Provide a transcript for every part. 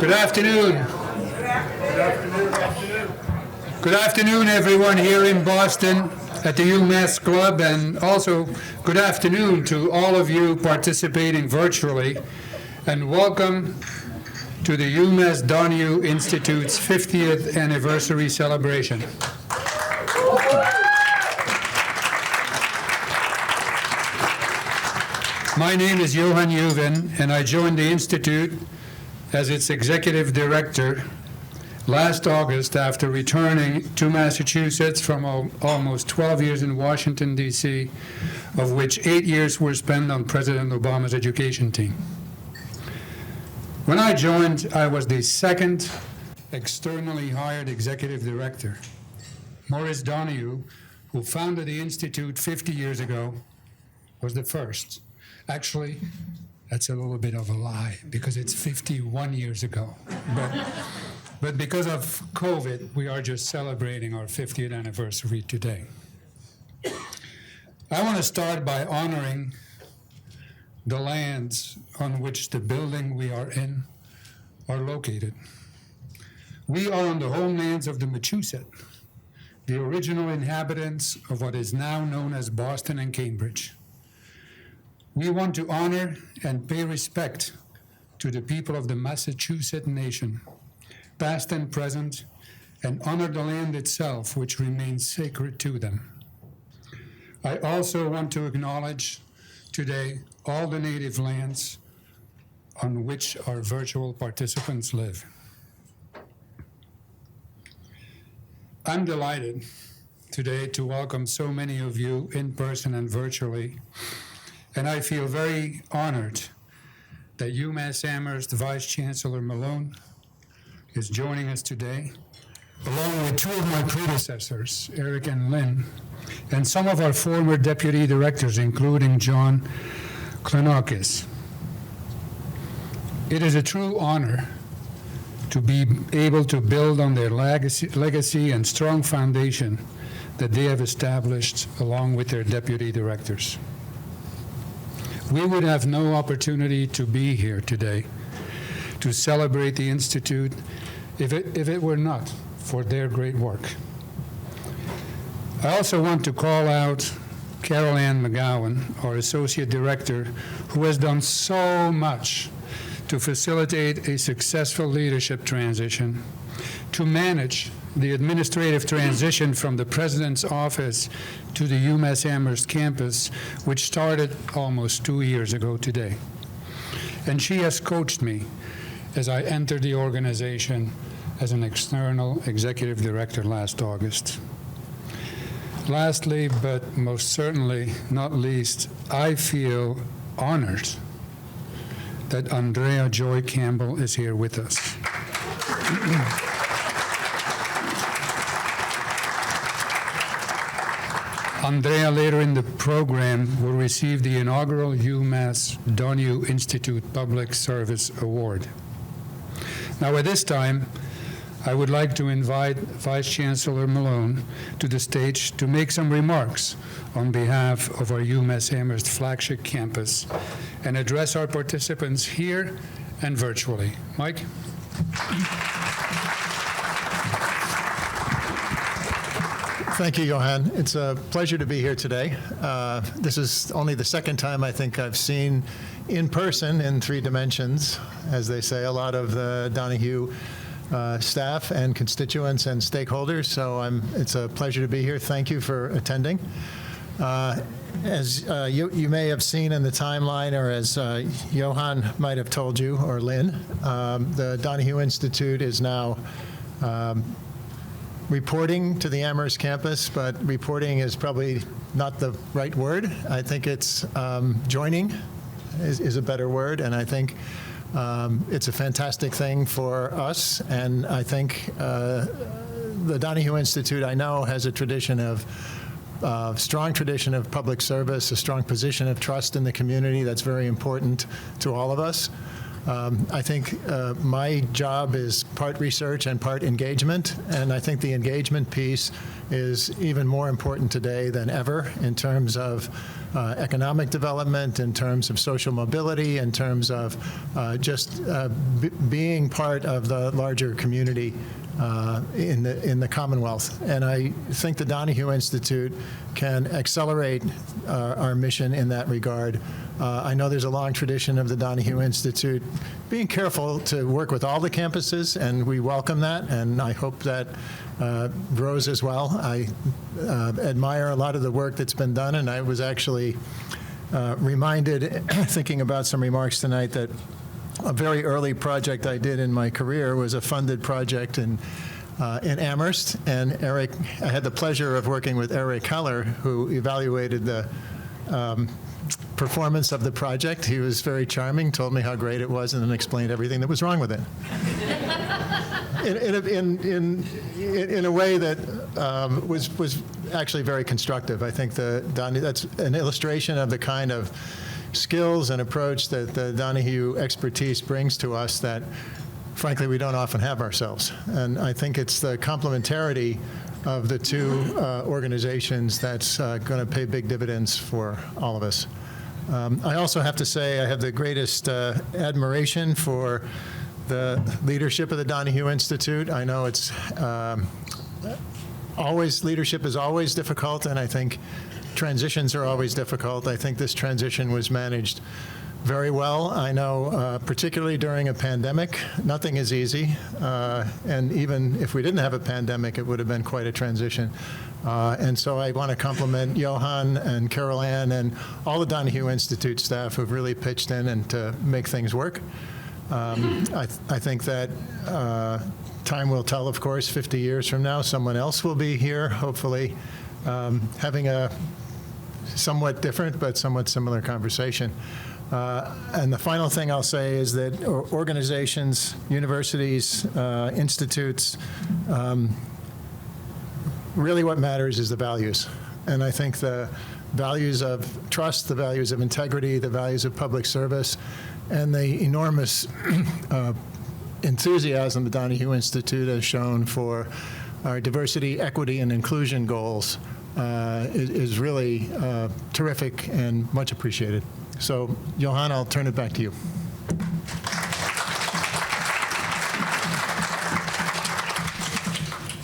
Good afternoon. Good afternoon, everyone here in Boston at the UMass Club, and also good afternoon to all of you participating virtually, and welcome to the UMass Donahue Institute's 50th anniversary celebration. My name is Johan Juven, and I joined the Institute as its executive director last August after returning to Massachusetts from almost 12 years in Washington, D.C., of which 8 years were spent on President Obama's education team. When I joined, I was the second externally hired executive director. Maurice Donahue, who founded the Institute 50 years ago, was the first. Actually, that's a little bit of a lie because it's 51 years ago. But because of COVID, we are just celebrating our 50th anniversary today. I want to start by honoring the lands on which the building we are in are located. We are on the homelands of the Wachusett, the original inhabitants of what is now known as Boston and Cambridge. We want to honor and pay respect to the people of the Massachusetts nation, past and present, and honor the land itself, which remains sacred to them. I also want to acknowledge today all the native lands on which our virtual participants live. I'm delighted today to welcome so many of you in person and virtually, and I feel very honored that UMass Amherst Vice Chancellor Malone is joining us today, along with two of my predecessors, Eric and Lynn, and some of our former deputy directors, including John Klenokis. It is a true honor to be able to build on their legacy and strong foundation that they have established along with their deputy directors. We would have no opportunity to be here today to celebrate the Institute if it were not for their great work. I also want to call out Carol Ann McGowan, our Associate Director, who has done so much to facilitate a successful leadership transition, to manage the administrative transition from the President's office to the UMass Amherst campus, which started almost 2 years ago today. And she has coached me as I entered the organization as an external executive director last August. Lastly, but most certainly not least, I feel honored that Andrea Joy Campbell is here with us. Andrea, later in the program, will receive the inaugural UMass Donahue Institute Public Service Award. Now, at this time, I would like to invite Vice Chancellor Malone to the stage to make some remarks on behalf of our UMass Amherst flagship campus and address our participants here and virtually. Mike? Thank you, Johan. It's a pleasure to be here today. This is only the second time I think I've seen in person in 3 dimensions, as they say, a lot of the Donahue staff and constituents and stakeholders. So it's a pleasure to be here. Thank you for attending. As you may have seen in the timeline, or as Johan might have told you, or Lynn, the Donahue Institute is now reporting to the Amherst campus, but reporting is probably not the right word. I think it's joining is a better word, and I think it's a fantastic thing for us, and I think the Donahue Institute, I know, has a tradition of strong tradition of public service, a strong position of trust in the community that's very important to all of us. I think my job is part research and part engagement, and I think the engagement piece is even more important today than ever in terms of economic development, in terms of social mobility, in terms of just being part of the larger community in the Commonwealth. And I think the Donahue Institute can accelerate our mission in that regard. I know there's a long tradition of the Donahue Institute being careful to work with all the campuses, and we welcome that, and I hope that grows as well. I admire a lot of the work that's been done, and I was actually reminded, thinking about some remarks tonight, that a very early project I did in my career was a funded project in Amherst, and I had the pleasure of working with Eric Heller, who evaluated the performance of the project. He was very charming, told me how great it was, and then explained everything that was wrong with it. In a way that was actually very constructive. I think that's an illustration of the kind of skills and approach that the Donahue expertise brings to us that, frankly, we don't often have ourselves. And I think it's the complementarity of the two organizations that's going to pay big dividends for all of us. I also have to say I have the greatest admiration for the leadership of the Donahue Institute. I know it's leadership is always difficult, and I think transitions are always difficult. I think this transition was managed very well. I know, particularly during a pandemic, nothing is easy. And even if we didn't have a pandemic, it would have been quite a transition. And so I want to compliment Johan and Carol Ann and all the Donahue Institute staff who've really pitched in and to make things work. I think that time will tell, of course. 50 years from now, someone else will be here, hopefully, having a somewhat different but somewhat similar conversation. And the final thing I'll say is that organizations, universities, institutes, really what matters is the values. And I think the values of trust, the values of integrity, the values of public service, and the enormous enthusiasm the Donahue Institute has shown for our diversity, equity, and inclusion goals is really terrific and much appreciated. So, Johan, I'll turn it back to you.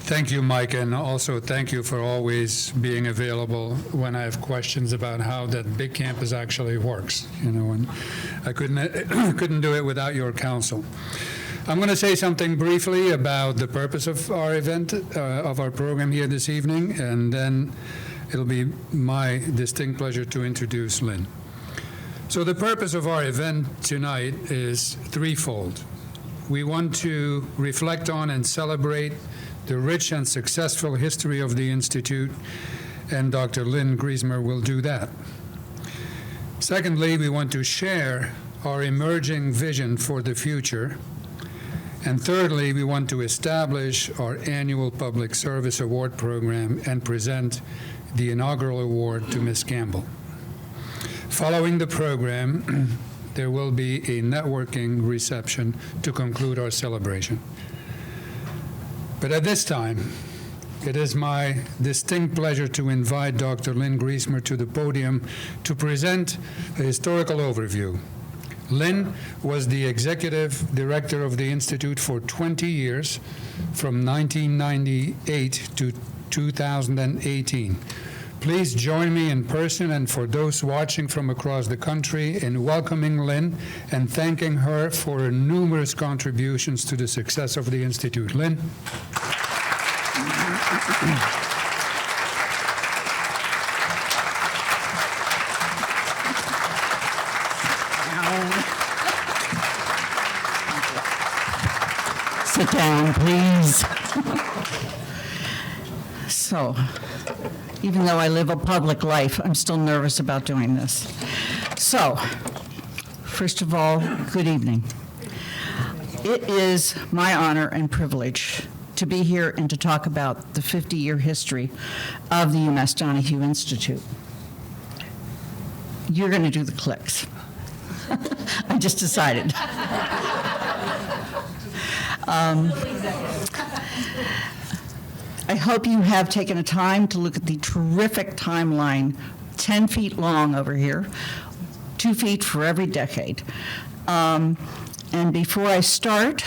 Thank you, Mike, and also thank you for always being available when I have questions about how that big campus actually works. You know, and I couldn't do it without your counsel. I'm going to say something briefly about the purpose of our event, of our program here this evening, and then it'll be my distinct pleasure to introduce Lynn. So the purpose of our event tonight is threefold. We want to reflect on and celebrate the rich and successful history of the Institute, and Dr. Lynn Griesmer will do that. Secondly, we want to share our emerging vision for the future. And thirdly, we want to establish our annual Public Service Award program and present the inaugural award to Ms. Campbell. Following the program, there will be a networking reception to conclude our celebration. But at this time, it is my distinct pleasure to invite Dr. Lynn Griesmer to the podium to present a historical overview. Lynn was the executive director of the Institute for 20 years, from 1998 to 2018. Please join me in person and for those watching from across the country in welcoming Lynn and thanking her for her numerous contributions to the success of the Institute. Lynn. Sit down, please. So, even though I live a public life, I'm still nervous about doing this. So, first of all, good evening. It is my honor and privilege to be here and to talk about the 50-year history of the UMass Donahue Institute. You're going to do the clicks. I just decided. I hope you have taken a time to look at the terrific timeline, 10 feet long over here, 2 feet for every decade. And before I start,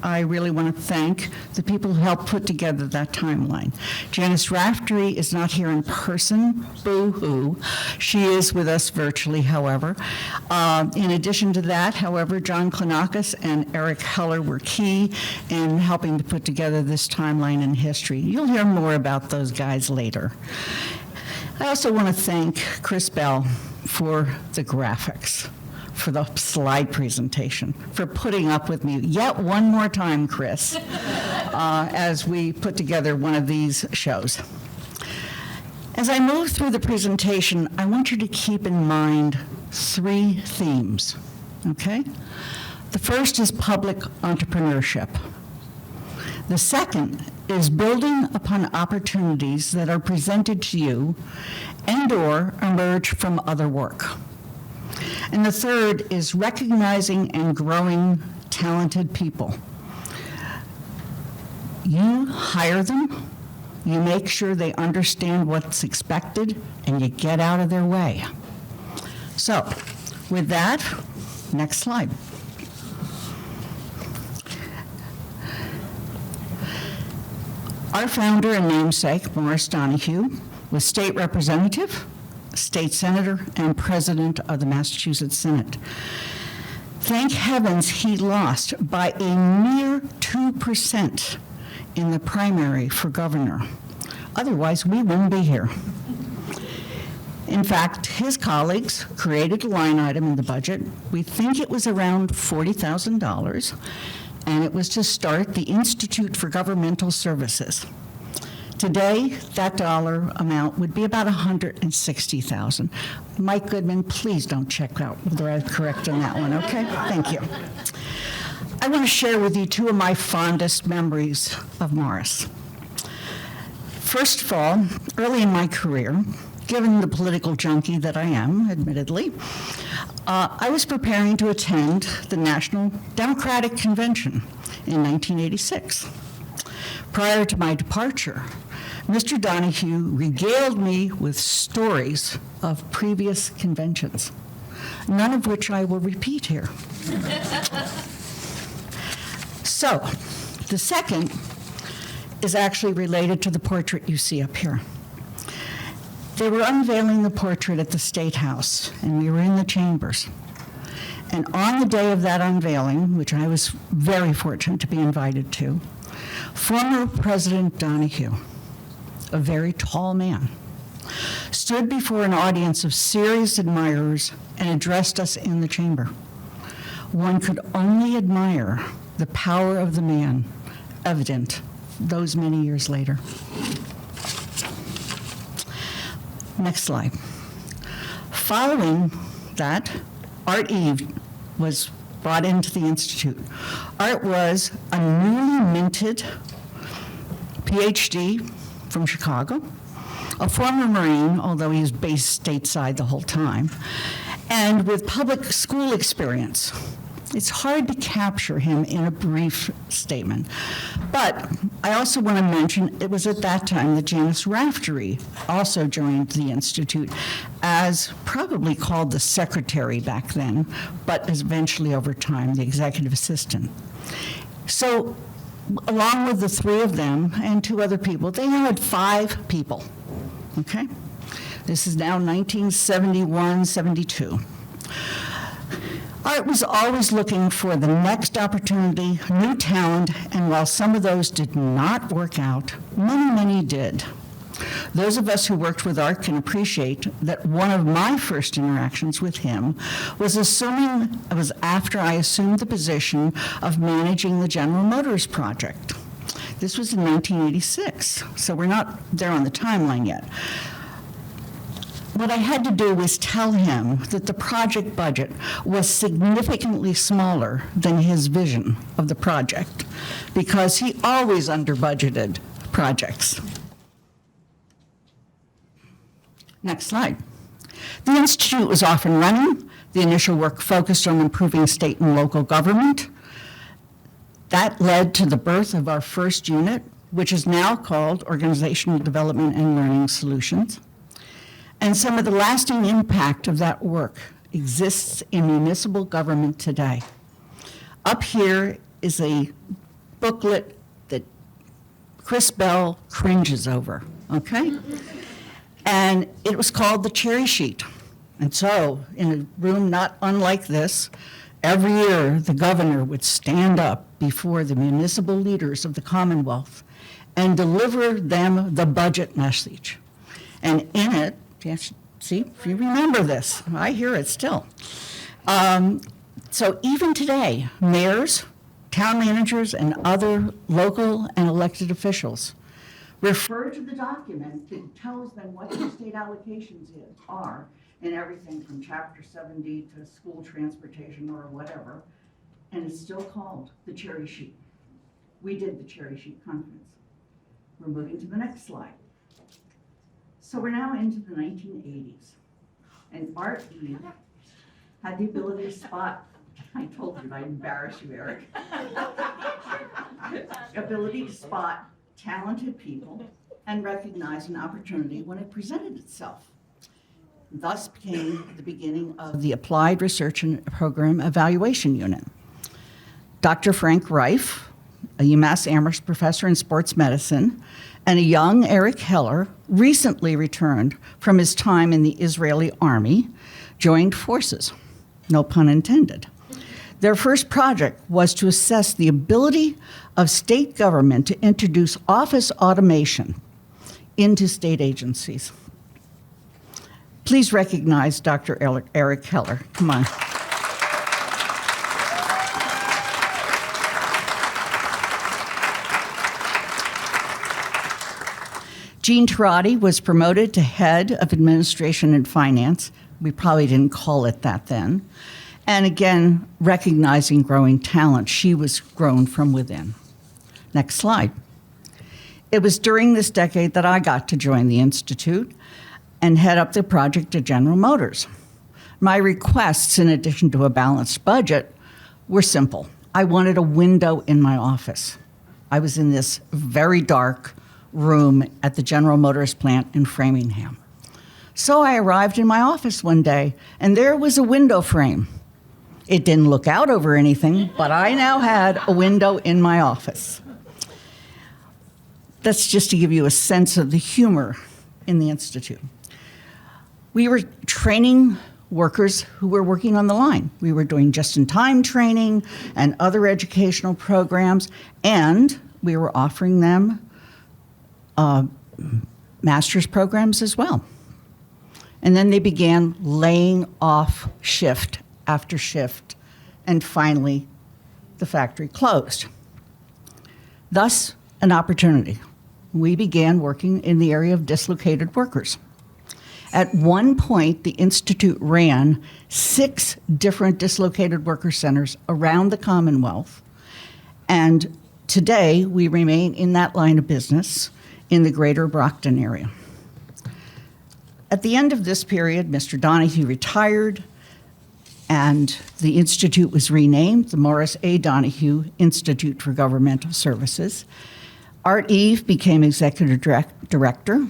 I really want to thank the people who helped put together that timeline. Janice Raftery is not here in person, boo-hoo. She is with us virtually, however. In addition to that, however, John Klinakis and Eric Heller were key in helping to put together this timeline in history. You'll hear more about those guys later. I also want to thank Chris Bell for the graphics, for the slide presentation, for putting up with me yet one more time, Chris, as we put together one of these shows. As I move through the presentation, I want you to keep in mind 3 themes, okay? The first is public entrepreneurship. The second is building upon opportunities that are presented to you and/or emerge from other work. And the third is recognizing and growing talented people. You hire them, you make sure they understand what's expected, and you get out of their way. So, with that, next slide. Our founder and namesake, UMass Donahue, was state representative, state senator, and president of the Massachusetts Senate. Thank heavens he lost by a mere 2% in the primary for governor. Otherwise, we wouldn't be here. In fact, his colleagues created a line item in the budget. We think it was around $40,000, and it was to start the Institute for Governmental Services. Today, that dollar amount would be about $160,000. Mike Goodman, please don't check out whether I'm correct on that one, okay? Thank you. I want to share with you 2 of my fondest memories of Morris. First of all, early in my career, given the political junkie that I am, admittedly, I was preparing to attend the National Democratic Convention in 1986. Prior to my departure, Mr. Donahue regaled me with stories of previous conventions, none of which I will repeat here. So, the second is actually related to the portrait you see up here. They were unveiling the portrait at the State House, and we were in the chambers. And on the day of that unveiling, which I was very fortunate to be invited to, former President Donahue, a very tall man, stood before an audience of serious admirers and addressed us in the chamber. One could only admire the power of the man, evident those many years later. Next slide. Following that, Art Eve was brought into the Institute. Art was a newly minted PhD from Chicago, a former Marine, although he was based stateside the whole time, and with public school experience. It's hard to capture him in a brief statement. But I also want to mention it was at that time that Janice Raftery also joined the Institute as probably called the secretary back then, but eventually over time the executive assistant. So along with the 3 of them and 2 other people, they now had 5 people, okay? This is now 1971, 72. Art was always looking for the next opportunity, new talent, and while some of those did not work out, many did. Those of us who worked with Art can appreciate that one of my first interactions with him was after I assumed the position of managing the General Motors project. This was in 1986, so we're not there on the timeline yet. What I had to do was tell him that the project budget was significantly smaller than his vision of the project, because he always under-budgeted projects. Next slide. The Institute was off and running. The initial work focused on improving state and local government. That led to the birth of our first unit, which is now called Organizational Development and Learning Solutions. And some of the lasting impact of that work exists in municipal government today. Up here is a booklet that Chris Bell cringes over, okay? And it was called the Cherry Sheet. And so, in a room not unlike this, every year the governor would stand up before the municipal leaders of the Commonwealth and deliver them the budget message. And in it, see, if you remember this, I hear it still. So even today, mayors, town managers, and other local and elected officials refer to the document that tells them what their state allocations are in everything from Chapter 70 to school transportation or whatever, and it's still called the Cherry Sheet. We did the Cherry Sheet Conference. We're moving to the next slide. So we're now into the 1980s, and Art Eve had the ability to spot, I told you I'd embarrass you, Eric, ability to spot talented people and recognize an opportunity when it presented itself. Thus became the beginning of the Applied Research and Program Evaluation Unit. Dr. Frank Reif, a UMass Amherst professor in sports medicine, and a young Eric Heller, recently returned from his time in the Israeli army, joined forces, no pun intended. Their first project was to assess the ability of state government to introduce office automation into state agencies. Please recognize Dr. Eric Heller. Come on. Jean Tarati was promoted to head of administration and finance. We probably didn't call it that then. And again, recognizing growing talent, she was grown from within. Next slide. It was during this decade that I got to join the Institute and head up the project at General Motors. My requests, in addition to a balanced budget, were simple. I wanted a window in my office. I was in this very dark room at the General Motors plant in Framingham. So I arrived in my office one day, and there was a window frame. It didn't look out over anything, but I now had a window in my office. That's just to give you a sense of the humor in the Institute. We were training workers who were working on the line. We were doing just-in-time training and other educational programs, and we were offering them master's programs as well. And then they began laying off shift after shift, and finally, the factory closed. Thus, an opportunity. We began working in the area of dislocated workers. At one point, the Institute ran 6 different dislocated worker centers around the Commonwealth, and today we remain in that line of business in the greater Brockton area. At the end of this period, Mr. Donahue retired, and the Institute was renamed the Morris A. Donahue Institute for Governmental Services. Art Eve became executive director,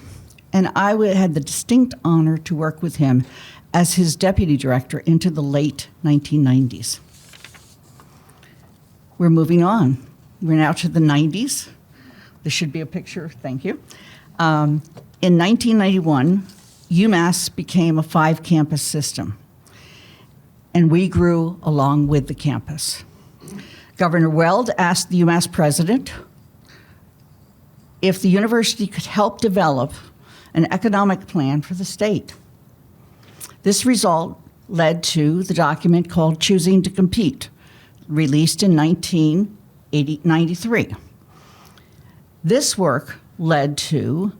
and I had the distinct honor to work with him as his deputy director into the late 1990s. We're moving on. We're now to the 90s. This should be a picture, thank you. In 1991, UMass became a 5-campus system, and we grew along with the campus. Governor Weld asked the UMass president if the university could help develop an economic plan for the state. This result led to the document called Choosing to Compete, released in 1993. This work led to,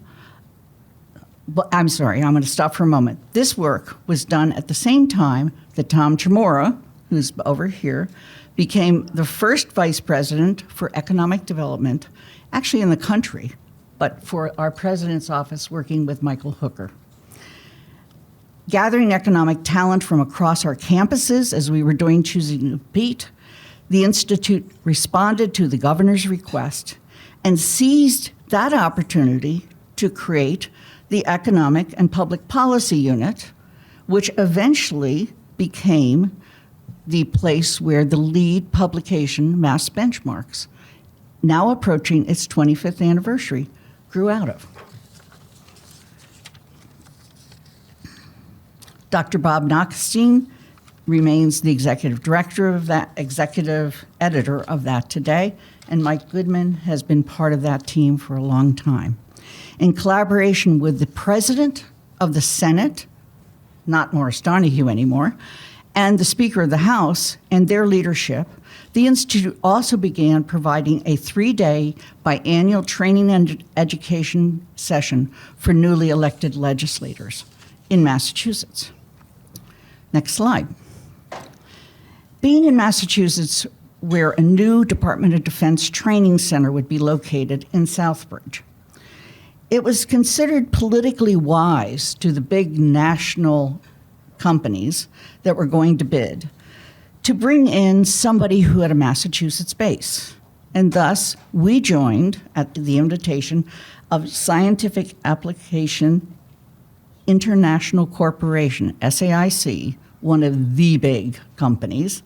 I'm sorry, I'm going to stop for a moment. This work was done at the same time that Tom Chamorro, who's over here, became the first vice president for economic development, actually in the country, but for our president's office working with Michael Hooker. Gathering economic talent from across our campuses, as we were doing Choosing to Compete, the Institute responded to the governor's request and seized that opportunity to create the Economic and Public Policy Unit, which eventually became the place where the lead publication, Mass Benchmarks, now approaching its 25th anniversary, grew out of. Dr. Bob Nachstein remains the executive director of that, executive editor of that today, and Mike Goodman has been part of that team for a long time. In collaboration with the president of the Senate, not Morris Donahue anymore, and the Speaker of the House and their leadership, the Institute also began providing a 3-day biannual training and education session for newly elected legislators in Massachusetts. Next slide. Being in Massachusetts, where a new Department of Defense training center would be located in Southbridge, it was considered politically wise to the big national companies that were going to bid to bring in somebody who had a Massachusetts base. And thus, we joined at the invitation of Scientific Application International Corporation, SAIC, one of the big companies,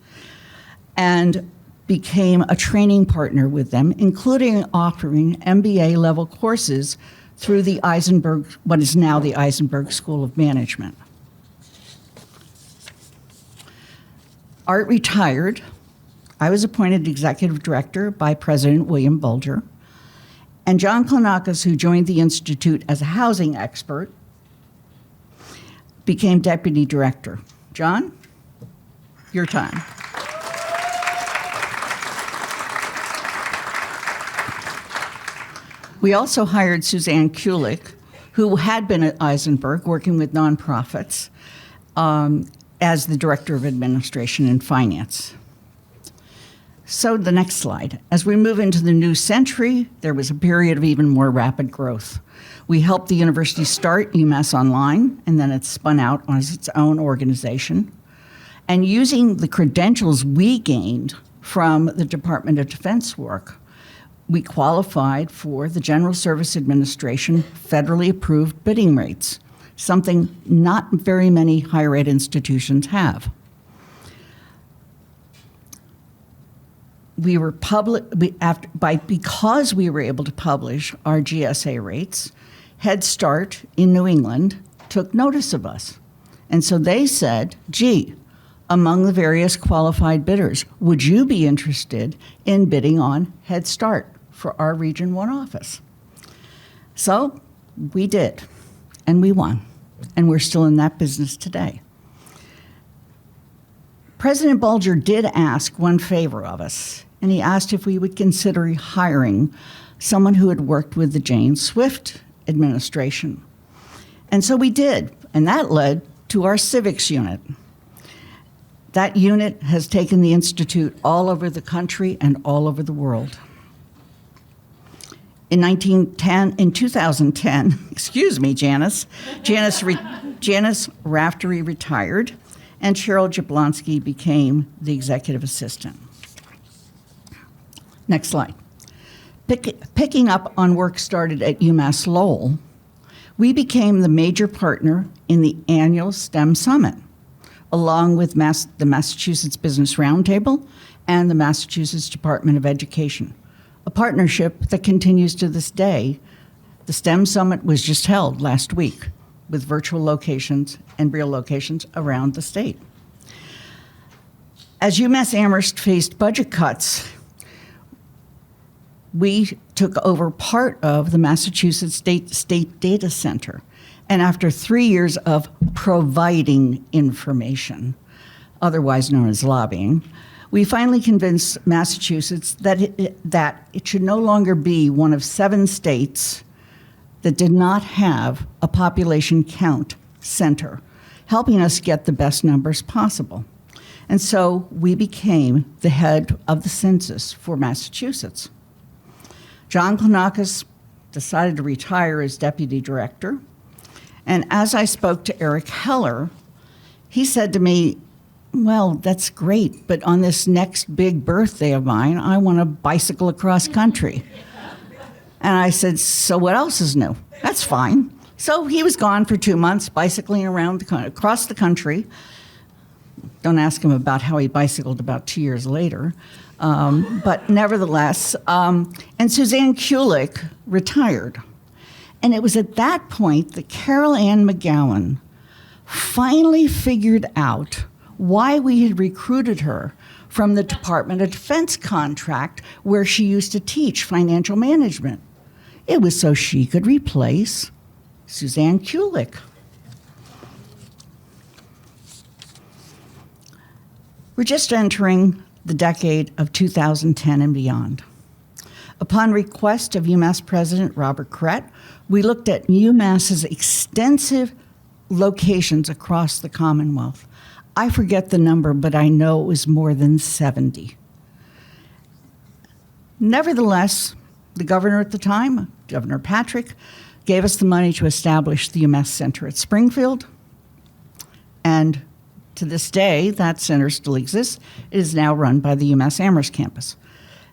and became a training partner with them, including offering MBA-level courses through the Eisenberg, what is now the Eisenberg School of Management. Art retired. I was appointed executive director by President William Bulger. And John Klonakis, who joined the Institute as a housing expert, became deputy director. John, your time. We also hired Suzanne Kulik, who had been at Eisenberg working with nonprofits, as the Director of Administration and Finance. So the next slide. As we move into the new century, there was a period of even more rapid growth. We helped the university start UMass Online, and then it spun out as its own organization. And using the credentials we gained from the Department of Defense work, we qualified for the General Service Administration federally approved bidding rates, something not very many higher ed institutions have. We were because we were able to publish our GSA rates, Head Start in New England took notice of us. And so they said, gee, among the various qualified bidders, would you be interested in bidding on Head Start for our Region 1 office? So we did, and we won, and we're still in that business today. President Bulger did ask one favor of us, and he asked if we would consider hiring someone who had worked with the Jane Swift administration. And so we did, and that led to our civics unit. That unit has taken the Institute all over the country and all over the world. In 2010, excuse me, Janice Raftery retired, and Cheryl Jablonski became the executive assistant. Next slide. Picking up on work started at UMass Lowell, we became the major partner in the annual STEM Summit, along with the Massachusetts Business Roundtable and the Massachusetts Department of Education, a partnership that continues to this day. The STEM Summit was just held last week with virtual locations and real locations around the state. As UMass Amherst faced budget cuts, we took over part of the Massachusetts State Data Center. And after 3 years of providing information, otherwise known as lobbying, we finally convinced Massachusetts that it should no longer be one of 7 states that did not have a population count center, helping us get the best numbers possible. And so we became the head of the census for Massachusetts. John Klonakis decided to retire as deputy director, And as I spoke to Eric Heller, he said to me, well, that's great, but on this next big birthday of mine, I want to bicycle across country. And I said, so what else is new? That's fine. So he was gone for 2 months, bicycling around across the country. Don't ask him about how he bicycled about 2 years later. But nevertheless, and Suzanne Kulik retired. And it was at that point that Carol Ann McGowan finally figured out why we had recruited her from the Department of Defense contract where she used to teach financial management. It was so she could replace Suzanne Kulik. We're just entering the decade of 2010 and beyond. Upon request of UMass President Robert Crett, we looked at UMass's extensive locations across the Commonwealth. I forget the number, but I know it was more than 70. Nevertheless, the governor at the time, Governor Patrick, gave us the money to establish the UMass Center at Springfield. And to this day, that center still exists. It is now run by the UMass Amherst campus.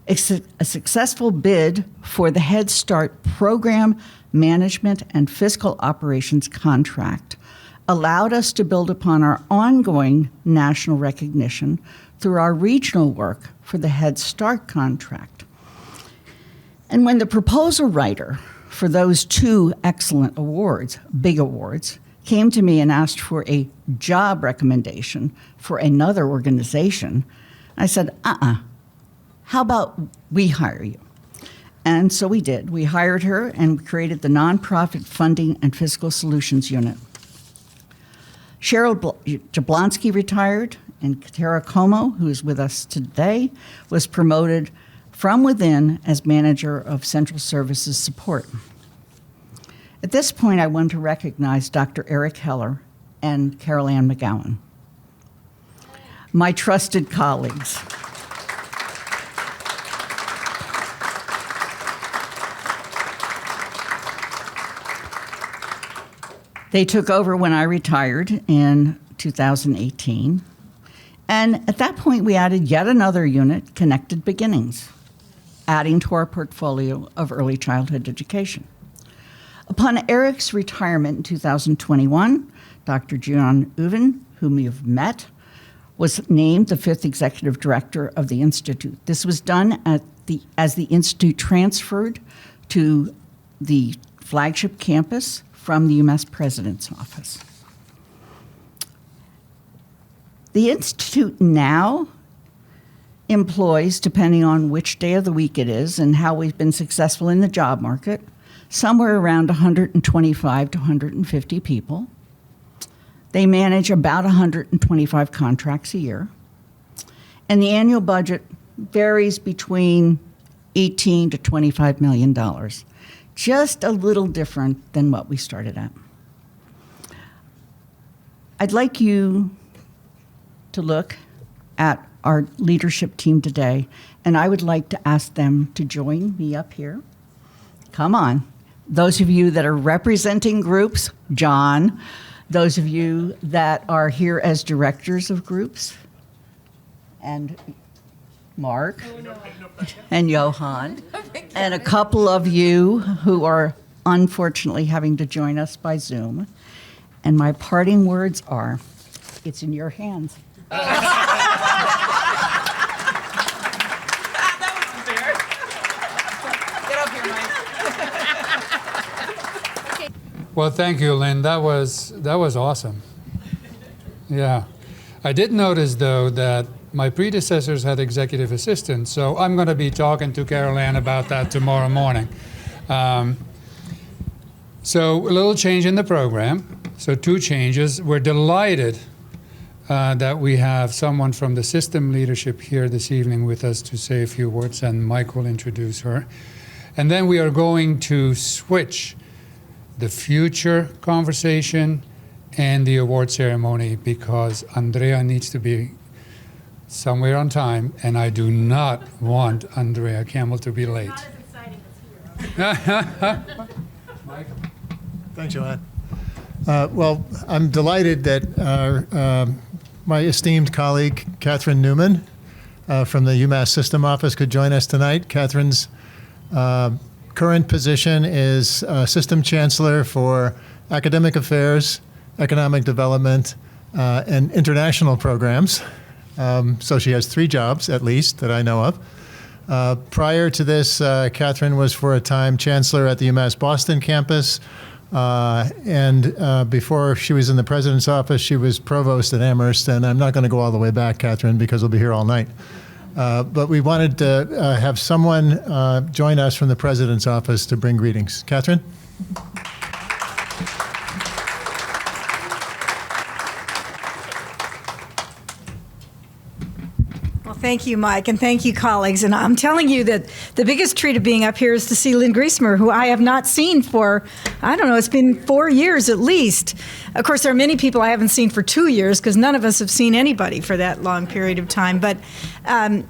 A successful bid for the Head Start program management and fiscal operations contract allowed us to build upon our ongoing national recognition through our regional work for the Head Start contract. And when the proposal writer for those two excellent awards, big awards, came to me and asked for a job recommendation for another organization, I said, how about we hire you? And so we did. We hired her and created the Nonprofit Funding and Fiscal Solutions Unit. Cheryl Jablonski retired, and Katara Como, who is with us today, was promoted from within as manager of Central Services Support. At this point, I want to recognize Dr. Eric Heller and Carol Ann McGowan, my trusted colleagues. They took over when I retired in 2018. And at that point, we added yet another unit, Connected Beginnings, adding to our portfolio of early childhood education. Upon Eric's retirement in 2021, Dr. John Uven, whom you've met, was named the 5th executive director of the Institute. This was done as the Institute transferred to the flagship campus from the UMass President's Office. The Institute now employs, depending on which day of the week it is and how we've been successful in the job market, somewhere around 125 to 150 people. They manage about 125 contracts a year. And the annual budget varies between $18 to $25 million. Just a little different than what we started at. I'd like you to look at our leadership team today, and I would like to ask them to join me up here. Come on. Those of you that are representing groups, John. Those of you that are here as directors of groups, and Mark, and Johan, and a couple of you who are unfortunately having to join us by Zoom. And my parting words are, it's in your hands. Well, thank you, Lynn. That was awesome. Yeah. I did notice, though, that my predecessors had executive assistants, so I'm going to be talking to Carol Ann about that tomorrow morning. So a little change in the program. So 2 changes. We're delighted that we have someone from the system leadership here this evening with us to say a few words, and Mike will introduce her. And then we are going to switch the future conversation and the award ceremony because Andrea needs to be somewhere on time, and I do not want Andrea Campbell to be late. Not as exciting as here. Thanks, Joanne. Well, I'm delighted that my esteemed colleague, Catherine Newman, from the UMass System Office could join us tonight. Catherine's current position is System Chancellor for Academic Affairs, Economic Development, and International Programs. So she has 3 jobs, at least, that I know of. Prior to this, Catherine was for a time Chancellor at the UMass Boston campus. And before she was in the president's office, she was provost at Amherst. And I'm not going to go all the way back, Catherine, because we'll be here all night. But we wanted to have someone join us from the president's office to bring greetings. Catherine? Thank you, Mike, and thank you, colleagues. And I'm telling you that the biggest treat of being up here is to see Lynn Griesmer, who I have not seen for, I don't know, it's been 4 years at least. Of course, there are many people I haven't seen for 2 years because none of us have seen anybody for that long period of time. But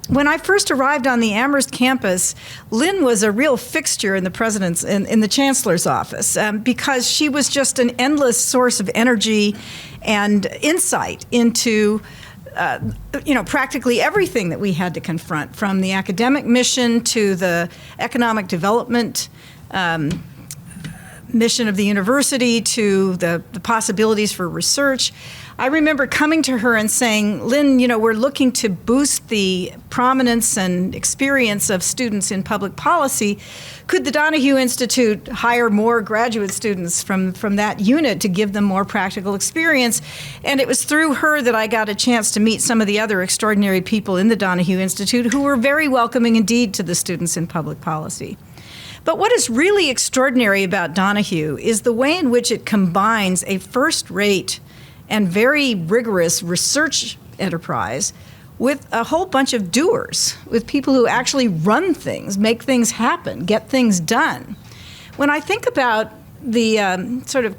when I first arrived on the Amherst campus, Lynn was a real fixture in the president's, in the chancellor's office because she was just an endless source of energy and insight into practically everything that we had to confront, from the academic mission to the economic development mission of the university to the possibilities for research. I remember coming to her and saying, Lynn, we're looking to boost the prominence and experience of students in public policy. Could the Donahue Institute hire more graduate students from that unit to give them more practical experience? And it was through her that I got a chance to meet some of the other extraordinary people in the Donahue Institute who were very welcoming indeed to the students in public policy. But what is really extraordinary about Donahue is the way in which it combines a first-rate and very rigorous research enterprise with a whole bunch of doers, with people who actually run things, make things happen, get things done. When I think about the sort of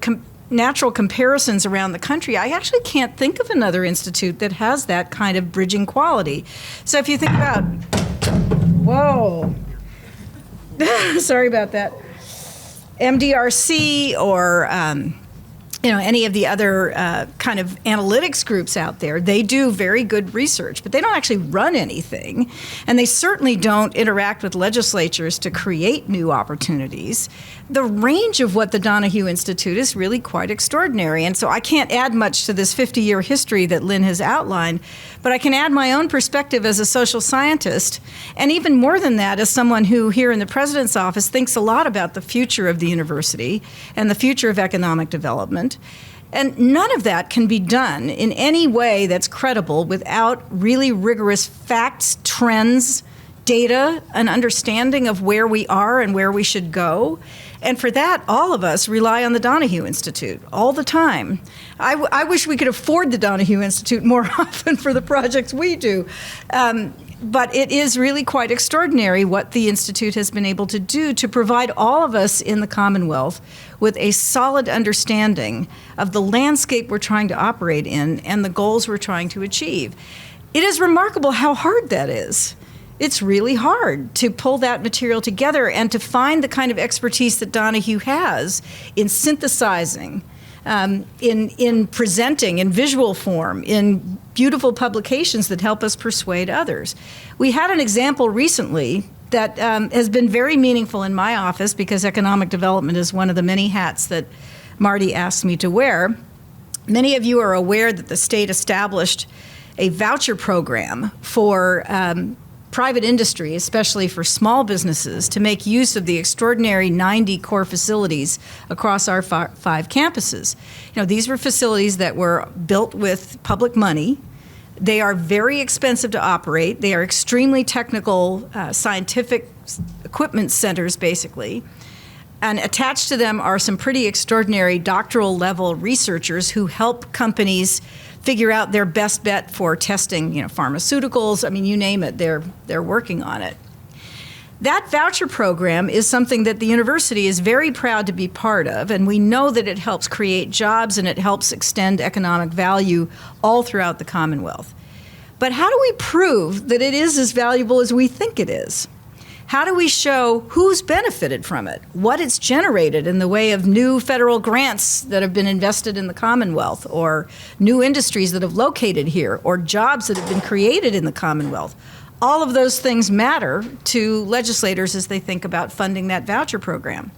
natural comparisons around the country, I actually can't think of another institute that has that kind of bridging quality. So if you think about, whoa, sorry about that, MDRC or any of the other kind of analytics groups out there, they do very good research, but they don't actually run anything. And they certainly don't interact with legislatures to create new opportunities. The range of what the Donahue Institute is really quite extraordinary. And so I can't add much to this 50-year history that Lynn has outlined, but I can add my own perspective as a social scientist. And even more than that, as someone who here in the president's office thinks a lot about the future of the university and the future of economic development. And none of that can be done in any way that's credible without really rigorous facts, trends, data, an understanding of where we are and where we should go. And for that, all of us rely on the Donahue Institute all the time. I wish we could afford the Donahue Institute more often for the projects we do. But it is really quite extraordinary what the Institute has been able to do to provide all of us in the Commonwealth with a solid understanding of the landscape we're trying to operate in and the goals we're trying to achieve. It is remarkable how hard that is. It's really hard to pull that material together and to find the kind of expertise that Donahue has in synthesizing, in presenting in visual form, in beautiful publications that help us persuade others. We had an example recently that has been very meaningful in my office because economic development is one of the many hats that Marty asked me to wear. Many of you are aware that the state established a voucher program for private industry, especially for small businesses, to make use of the extraordinary 90 core facilities across our 5 campuses. These were facilities that were built with public money. They are very expensive to operate. They are extremely technical, scientific equipment centers, basically. And attached to them are some pretty extraordinary doctoral level researchers who help companies figure out their best bet for testing, pharmaceuticals. I mean, you name it, they're working on it. That voucher program is something that the university is very proud to be part of, and we know that it helps create jobs and it helps extend economic value all throughout the Commonwealth. But how do we prove that it is as valuable as we think it is? How do we show who's benefited from it, what it's generated in the way of new federal grants that have been invested in the Commonwealth, or new industries that have located here, or jobs that have been created in the Commonwealth? All of those things matter to legislators as they think about funding that voucher program.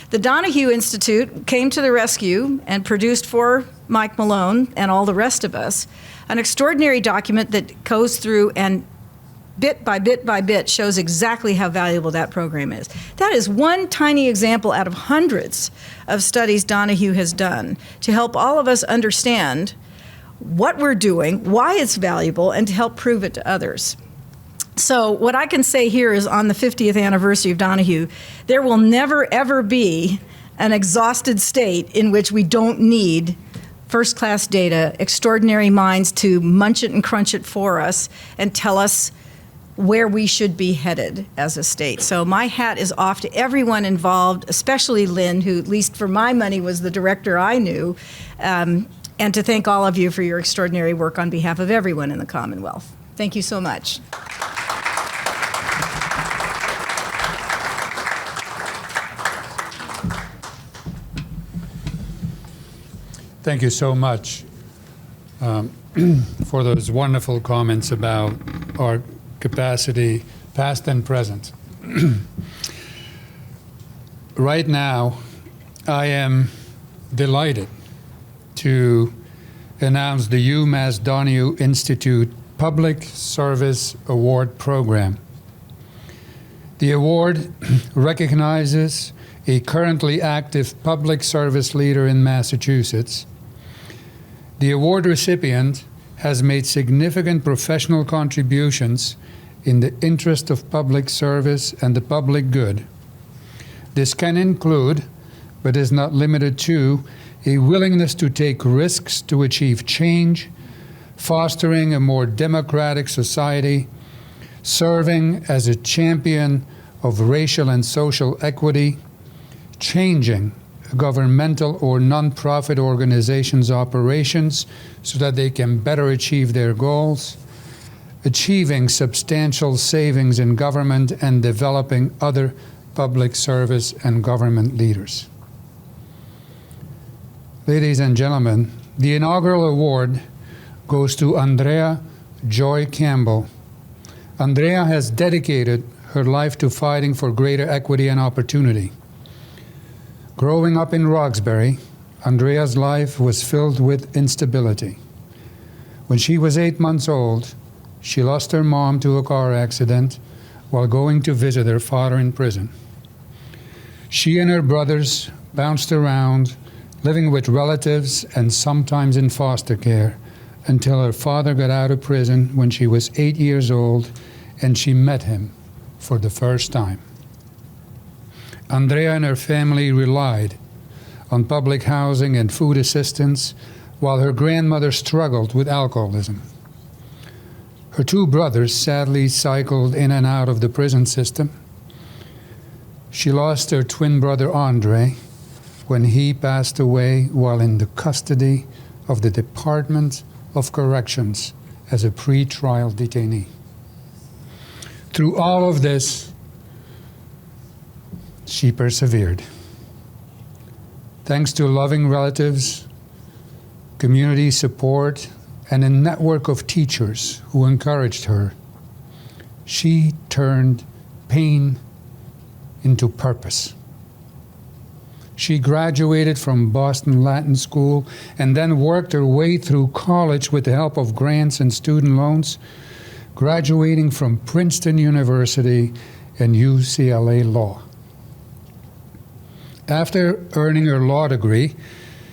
The Donahue Institute came to the rescue and produced for Mike Malone and all the rest of us an extraordinary document that goes through and bit by bit shows exactly how valuable that program is. That is one tiny example out of hundreds of studies Donahue has done to help all of us understand what we're doing, why it's valuable, and to help prove it to others. So what I can say here is, on the 50th anniversary of Donahue, there will never, ever be an exhausted state in which we don't need first-class data, extraordinary minds to munch it and crunch it for us and tell us where we should be headed as a state. So my hat is off to everyone involved, especially Lynn, who, at least for my money, was the director I knew, and to thank all of you for your extraordinary work on behalf of everyone in the Commonwealth. Thank you so much. Thank you so much for those wonderful comments about our capacity, past and present. Right now, I am delighted to announce the UMass Donahue Institute Public Service Award Program. The award recognizes a currently active public service leader in Massachusetts. The award recipient has made significant professional contributions in the interest of public service and the public good. This can include, but is not limited to, a willingness to take risks to achieve change, fostering a more democratic society, serving as a champion of racial and social equity, changing governmental or nonprofit organizations' operations so that they can better achieve their goals, achieving substantial savings in government, and developing other public service and government leaders. Ladies and gentlemen, the inaugural award goes to Andrea Joy Campbell. Andrea has dedicated her life to fighting for greater equity and opportunity. Growing up in Roxbury, Andrea's life was filled with instability. When she was 8 months old, she lost her mom to a car accident while going to visit her father in prison. She and her brothers bounced around, living with relatives and sometimes in foster care, until her father got out of prison when she was 8 years old and she met him for the first time. Andrea and her family relied on public housing and food assistance while her grandmother struggled with alcoholism. Her two brothers sadly cycled in and out of the prison system. She lost her twin brother Andre when he passed away while in the custody of the Department of Corrections as a pre-trial detainee. Through all of this, she persevered. Thanks to loving relatives, community support, and a network of teachers who encouraged her, she turned pain into purpose. She graduated from Boston Latin School and then worked her way through college with the help of grants and student loans, graduating from Princeton University and UCLA Law. After earning her law degree,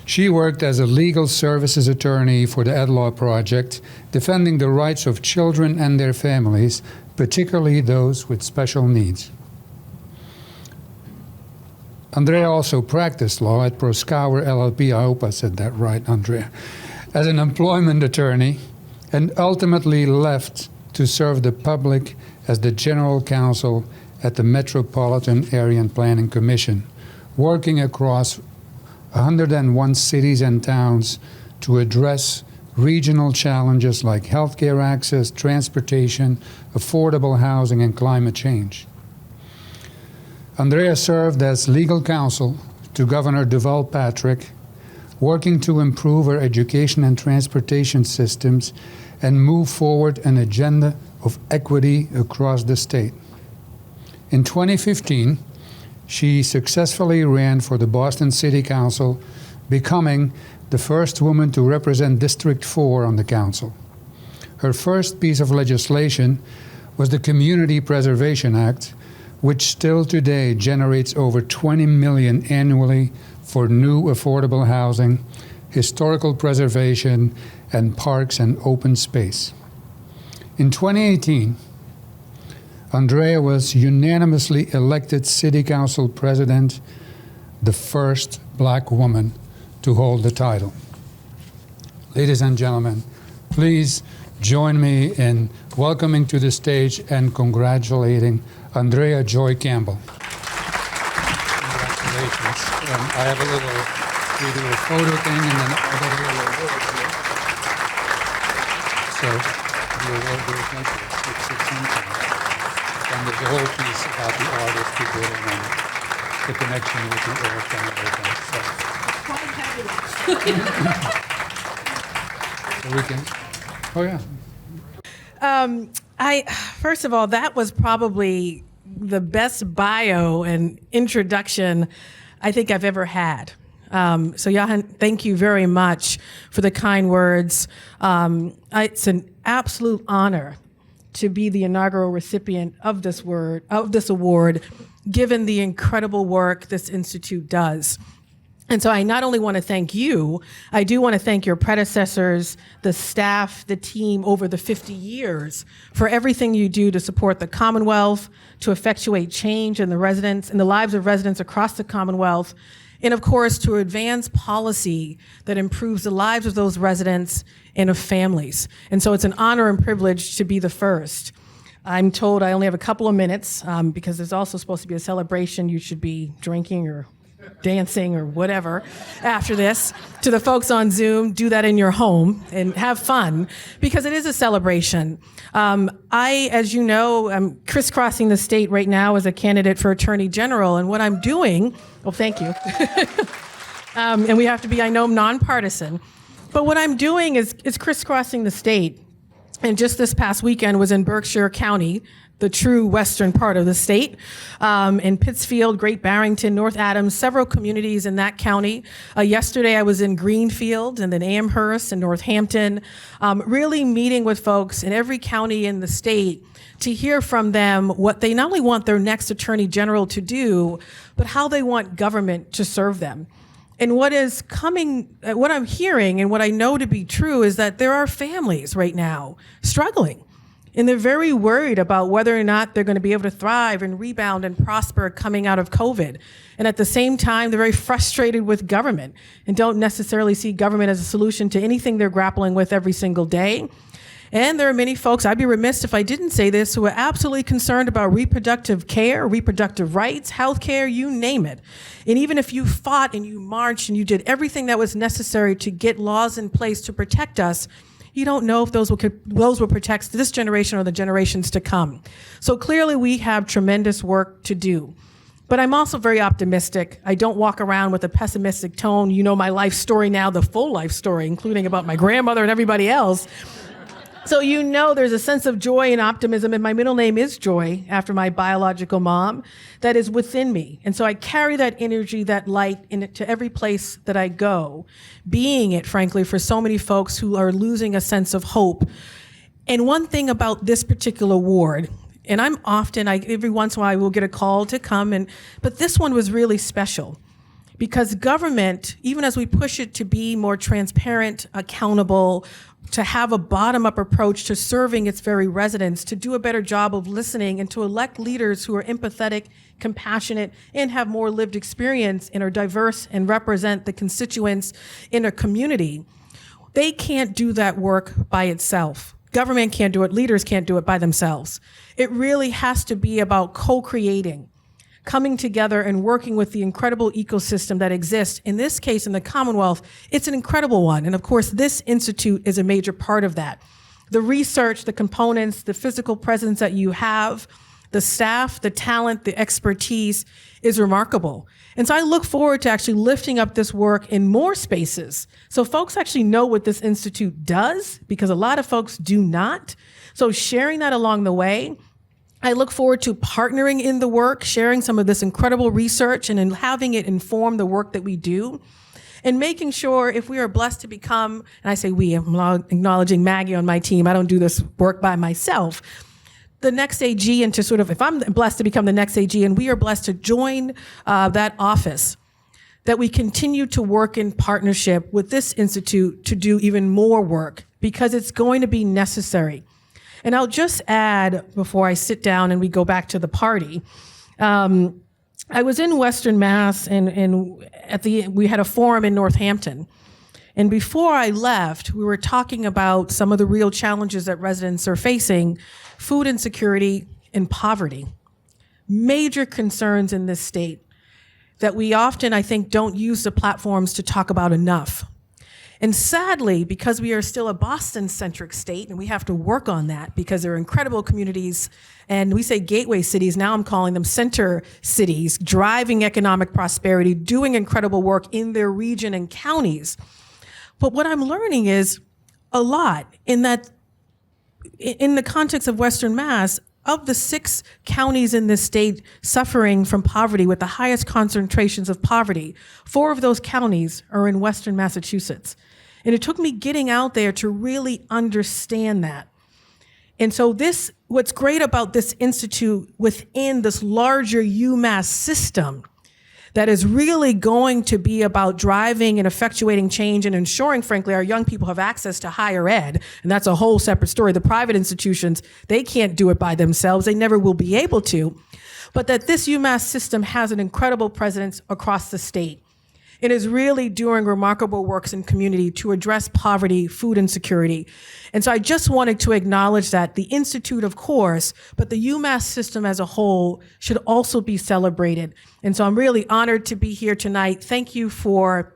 she worked as a legal services attorney for the Ed Law Project, defending the rights of children and their families, particularly those with special needs. Andrea also practiced law at Proskauer LLP, I hope I said that right, Andrea, as an employment attorney, and ultimately left to serve the public as the general counsel at the Metropolitan Area and Planning Commission, working across 101 cities and towns to address regional challenges like healthcare access, transportation, affordable housing, and climate change. Andrea served as legal counsel to Governor Deval Patrick, working to improve our education and transportation systems and move forward an agenda of equity across the state. In 2015, she successfully ran for the Boston City Council, becoming the first woman to represent District 4 on the council. Her first piece of legislation was the Community Preservation Act, which still today generates over $20 million annually for new affordable housing, historical preservation, and parks and open space. In 2018, Andrea was unanimously elected City Council President, the first Black woman to hold the title. Ladies and gentlemen, please join me in welcoming to the stage and congratulating Andrea Joy Campbell. Congratulations. I have a little, we do a photo thing and then I got a little award here. So the award goes like this. It's something. And there's a whole piece about the artist who did it and the connection with the earth and everything. So we can, oh yeah. First of all, that was probably the best bio and introduction I think I've ever had. So Johan, thank you very much for the kind words. It's an absolute honor to be the inaugural recipient of this award, given the incredible work this institute does. And so I not only want to thank you, I do want to thank your predecessors, the staff, the team over the 50 years for everything you do to support the Commonwealth, to effectuate change in the lives of residents across the Commonwealth, and of course, to advance policy that improves the lives of those residents and of families. And so it's an honor and privilege to be the first. I'm told I only have a couple of minutes because there's also supposed to be a celebration. You should be drinking or dancing or whatever after this. To the folks on Zoom, do that in your home and have fun because it is a celebration. As you know, I'm crisscrossing the state right now as a candidate for Attorney General, and what I'm doing, well, thank you. And we have to be, I know, nonpartisan, but what I'm doing is crisscrossing the state. And just this past weekend was in Berkshire County, the true western part of the state, in Pittsfield, Great Barrington, North Adams, several communities in that county. Yesterday I was in Greenfield and then Amherst and Northampton, really meeting with folks in every county in the state to hear from them what they not only want their next Attorney General to do, but how they want government to serve them. And what I'm hearing and what I know to be true is that there are families right now struggling. And they're very worried about whether or not they're going to be able to thrive and rebound and prosper coming out of COVID. And at the same time, they're very frustrated with government and don't necessarily see government as a solution to anything they're grappling with every single day. And there are many folks, I'd be remiss if I didn't say this, who are absolutely concerned about reproductive care, reproductive rights, healthcare, you name it. And even if you fought and you marched and you did everything that was necessary to get laws in place to protect us, you don't know if those will protect this generation or the generations to come. So clearly we have tremendous work to do. But I'm also very optimistic. I don't walk around with a pessimistic tone. You know my life story now, the full life story, including about my grandmother and everybody else. So you know there's a sense of joy and optimism, and my middle name is Joy, after my biological mom, that is within me. And so I carry that energy, that light into every place that I go, being it, frankly, for so many folks who are losing a sense of hope. And one thing about this particular award, and every once in a while I will get a call to come, but this one was really special. Because government, even as we push it to be more transparent, accountable, to have a bottom-up approach to serving its very residents, to do a better job of listening, and to elect leaders who are empathetic, compassionate, and have more lived experience and are diverse and represent the constituents in a community, they can't do that work by itself. Government can't do it. Leaders can't do it by themselves. It really has to be about co-creating, coming together and working with the incredible ecosystem that exists. In this case, in the Commonwealth, it's an incredible one. And of course, this institute is a major part of that. The research, the components, the physical presence that you have, the staff, the talent, the expertise is remarkable. And so I look forward to actually lifting up this work in more spaces so folks actually know what this institute does, because a lot of folks do not. So sharing that along the way, I look forward to partnering in the work, sharing some of this incredible research and in having it inform the work that we do, and making sure if we are blessed to become, and I say we, I'm acknowledging Maggie on my team, I don't do this work by myself, the next AG, and to sort of, if I'm blessed to become the next AG and we are blessed to join that office, that we continue to work in partnership with this institute to do even more work, because it's going to be necessary. And I'll just add, before I sit down and we go back to the party, I was in Western Mass, and we had a forum in Northampton. And before I left, we were talking about some of the real challenges that residents are facing: food insecurity and poverty. Major concerns in this state that we often, I think, don't use the platforms to talk about enough. And sadly, because we are still a Boston-centric state, and we have to work on that because there are incredible communities, and we say gateway cities, now I'm calling them center cities, driving economic prosperity, doing incredible work in their region and counties. But what I'm learning is a lot in that, in the context of Western Mass, of the 6 counties in this state suffering from poverty with the highest concentrations of poverty, 4 of those counties are in Western Massachusetts. And it took me getting out there to really understand that. And so what's great about this institute within this larger UMass system that is really going to be about driving and effectuating change and ensuring, frankly, our young people have access to higher ed. And that's a whole separate story. The private institutions, they can't do it by themselves. They never will be able to. But that this UMass system has an incredible presence across the state. It is really doing remarkable works in community to address poverty, food insecurity. And so I just wanted to acknowledge that the Institute, of course, but the UMass system as a whole should also be celebrated. And so I'm really honored to be here tonight. Thank you for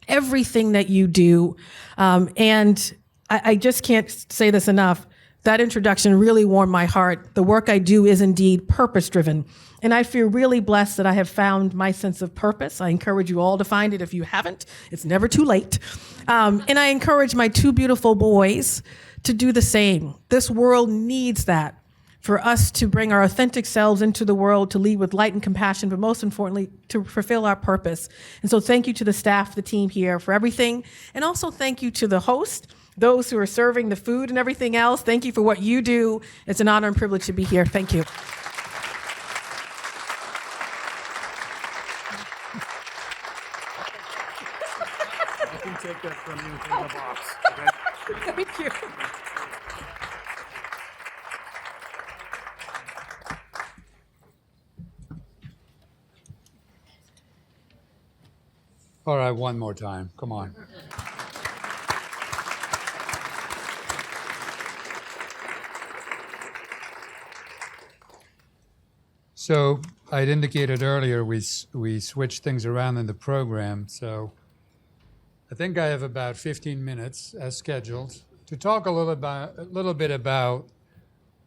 everything that you do. And I just can't say this enough. That introduction really warmed my heart. The work I do is indeed purpose-driven. And I feel really blessed that I have found my sense of purpose. I encourage you all to find it if you haven't. It's never too late. And I encourage my 2 beautiful boys to do the same. This world needs that, for us to bring our authentic selves into the world, to lead with light and compassion, but most importantly, to fulfill our purpose. And so thank you to the staff, the team here for everything. And also thank you to the host, those who are serving the food and everything else. Thank you for what you do. It's an honor and privilege to be here. Thank you. I can take that from you in the box. Okay? Thank you. All right, one more time. Come on. So I'd indicated earlier we switched things around in the program. So I think I have about 15 minutes as scheduled to talk a little bit about,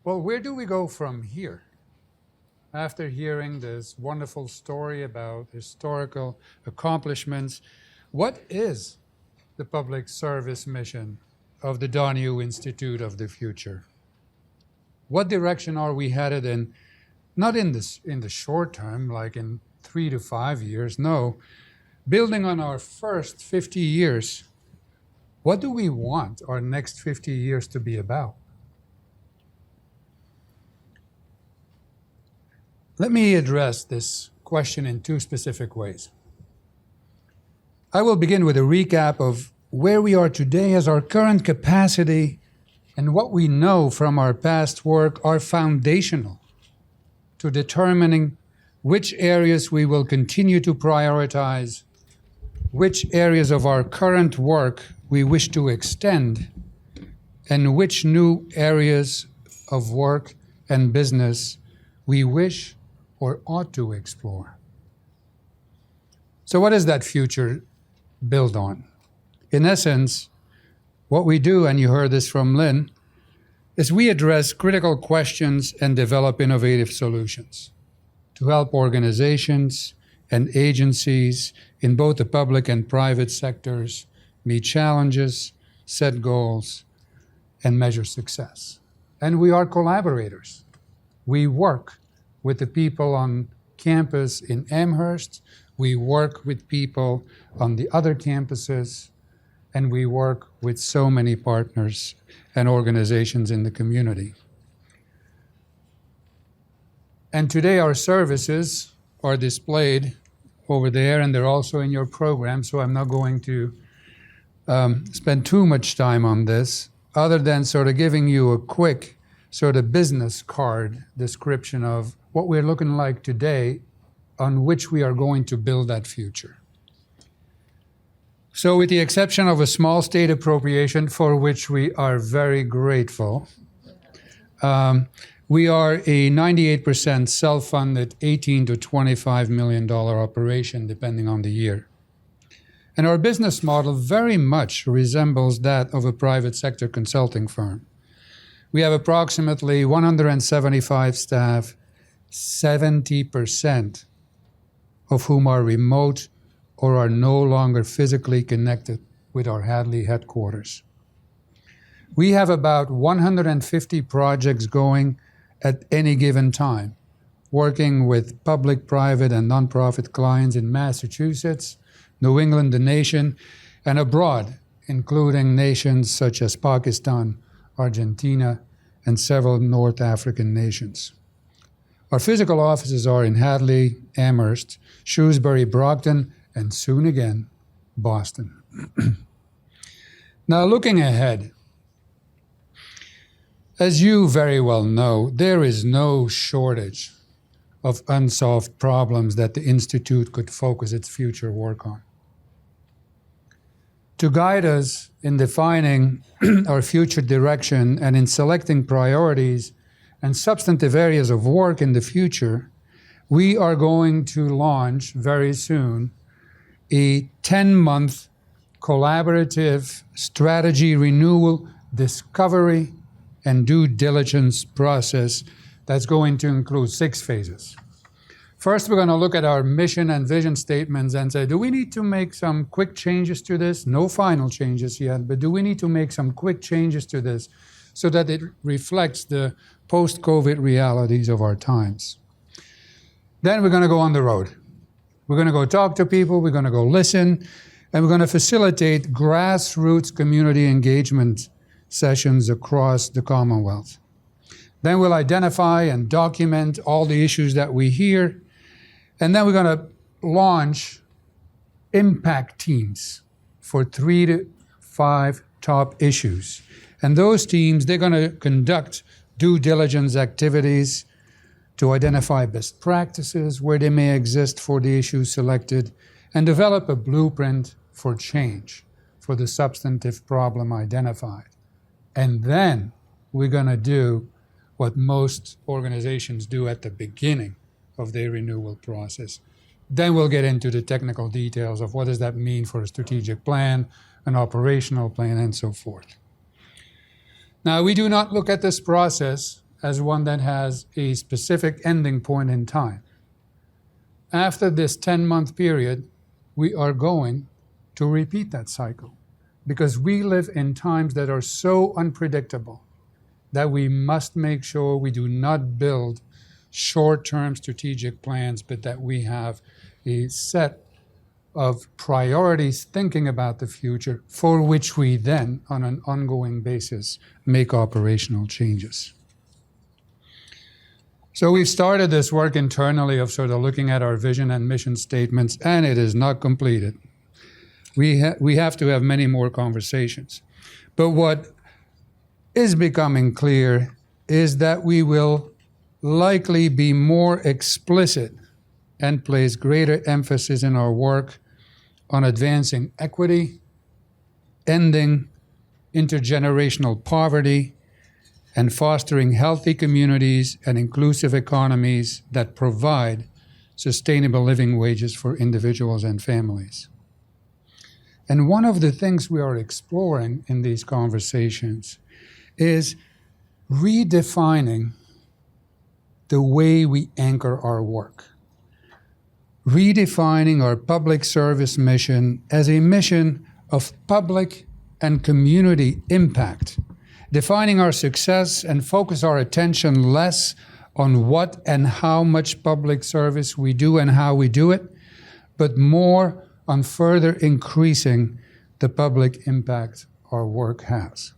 well, where do we go from here? After hearing this wonderful story about historical accomplishments, what is the public service mission of the Donahue Institute of the Future? What direction are we headed in? Not in the short term, like in 3 to 5 years, no. Building on our first 50 years, what do we want our next 50 years to be about? Let me address this question in 2 specific ways. I will begin with a recap of where we are today, as our current capacity and what we know from our past work are foundational to determining which areas we will continue to prioritize, which areas of our current work we wish to extend, and which new areas of work and business we wish or ought to explore. So what does that future build on? In essence, what we do, and you heard this from Lynn, as we address critical questions and develop innovative solutions to help organizations and agencies in both the public and private sectors meet challenges, set goals, and measure success. And we are collaborators. We work with the people on campus in Amherst, we work with people on the other campuses, and we work with so many partners and organizations in the community. And today our services are displayed over there, and they're also in your program, so I'm not going to spend too much time on this, other than sort of giving you a quick sort of business card description of what we're looking like today on which we are going to build that future. So with the exception of a small state appropriation for which we are very grateful, we are a 98% self-funded $18 to $25 million operation depending on the year. And our business model very much resembles that of a private sector consulting firm. We have approximately 175 staff, 70% of whom are remote or are no longer physically connected with our Hadley headquarters. We have about 150 projects going at any given time, working with public, private, and nonprofit clients in Massachusetts, New England, the nation, and abroad, including nations such as Pakistan, Argentina, and several North African nations. Our physical offices are in Hadley, Amherst, Shrewsbury, Brockton, and soon again, Boston. Now, looking ahead, as you very well know, there is no shortage of unsolved problems that the Institute could focus its future work on. To guide us in defining our future direction and in selecting priorities and substantive areas of work in the future, we are going to launch very soon a 10-month collaborative strategy renewal, discovery, and due diligence process that's going to include 6 phases. First, we're going to look at our mission and vision statements and say, do we need to make some quick changes to this? No final changes yet, but do we need to make some quick changes to this so that it reflects the post-COVID realities of our times? Then we're going to go on the road. We're going to go talk to people, we're going to go listen, and we're going to facilitate grassroots community engagement sessions across the Commonwealth. Then we'll identify and document all the issues that we hear, and then we're going to launch impact teams for 3 to 5 top issues. And those teams, they're going to conduct due diligence activities to identify best practices where they may exist for the issues selected, and develop a blueprint for change for the substantive problem identified. And then we're going to do what most organizations do at the beginning of their renewal process. Then we'll get into the technical details of what does that mean for a strategic plan, an operational plan, and so forth. Now, we do not look at this process as one that has a specific ending point in time. After this 10-month period, we are going to repeat that cycle because we live in times that are so unpredictable that we must make sure we do not build short-term strategic plans, but that we have a set of priorities thinking about the future for which we then, on an ongoing basis, make operational changes. So we've started this work internally of sort of looking at our vision and mission statements, and it is not completed. We have to have many more conversations. But what is becoming clear is that we will likely be more explicit and place greater emphasis in our work on advancing equity, ending intergenerational poverty, and fostering healthy communities and inclusive economies that provide sustainable living wages for individuals and families. And one of the things we are exploring in these conversations is redefining the way we anchor our work, redefining our public service mission as a mission of public and community impact, defining our success and focus our attention less on what and how much public service we do and how we do it, but more on further increasing the public impact our work has.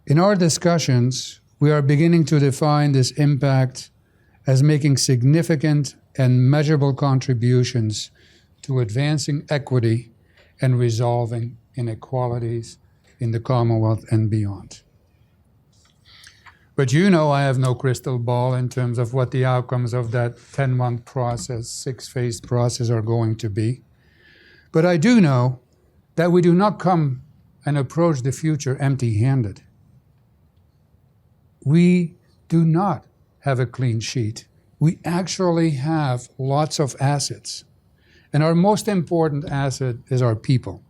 In our discussions, we are beginning to define this impact as making significant and measurable contributions to advancing equity and resolving inequalities in the Commonwealth and beyond. But you know I have no crystal ball in terms of what the outcomes of that 10-month process, 6-phase process are going to be. But I do know that we do not come and approach the future empty-handed. We do not have a clean sheet. We actually have lots of assets. And our most important asset is our people,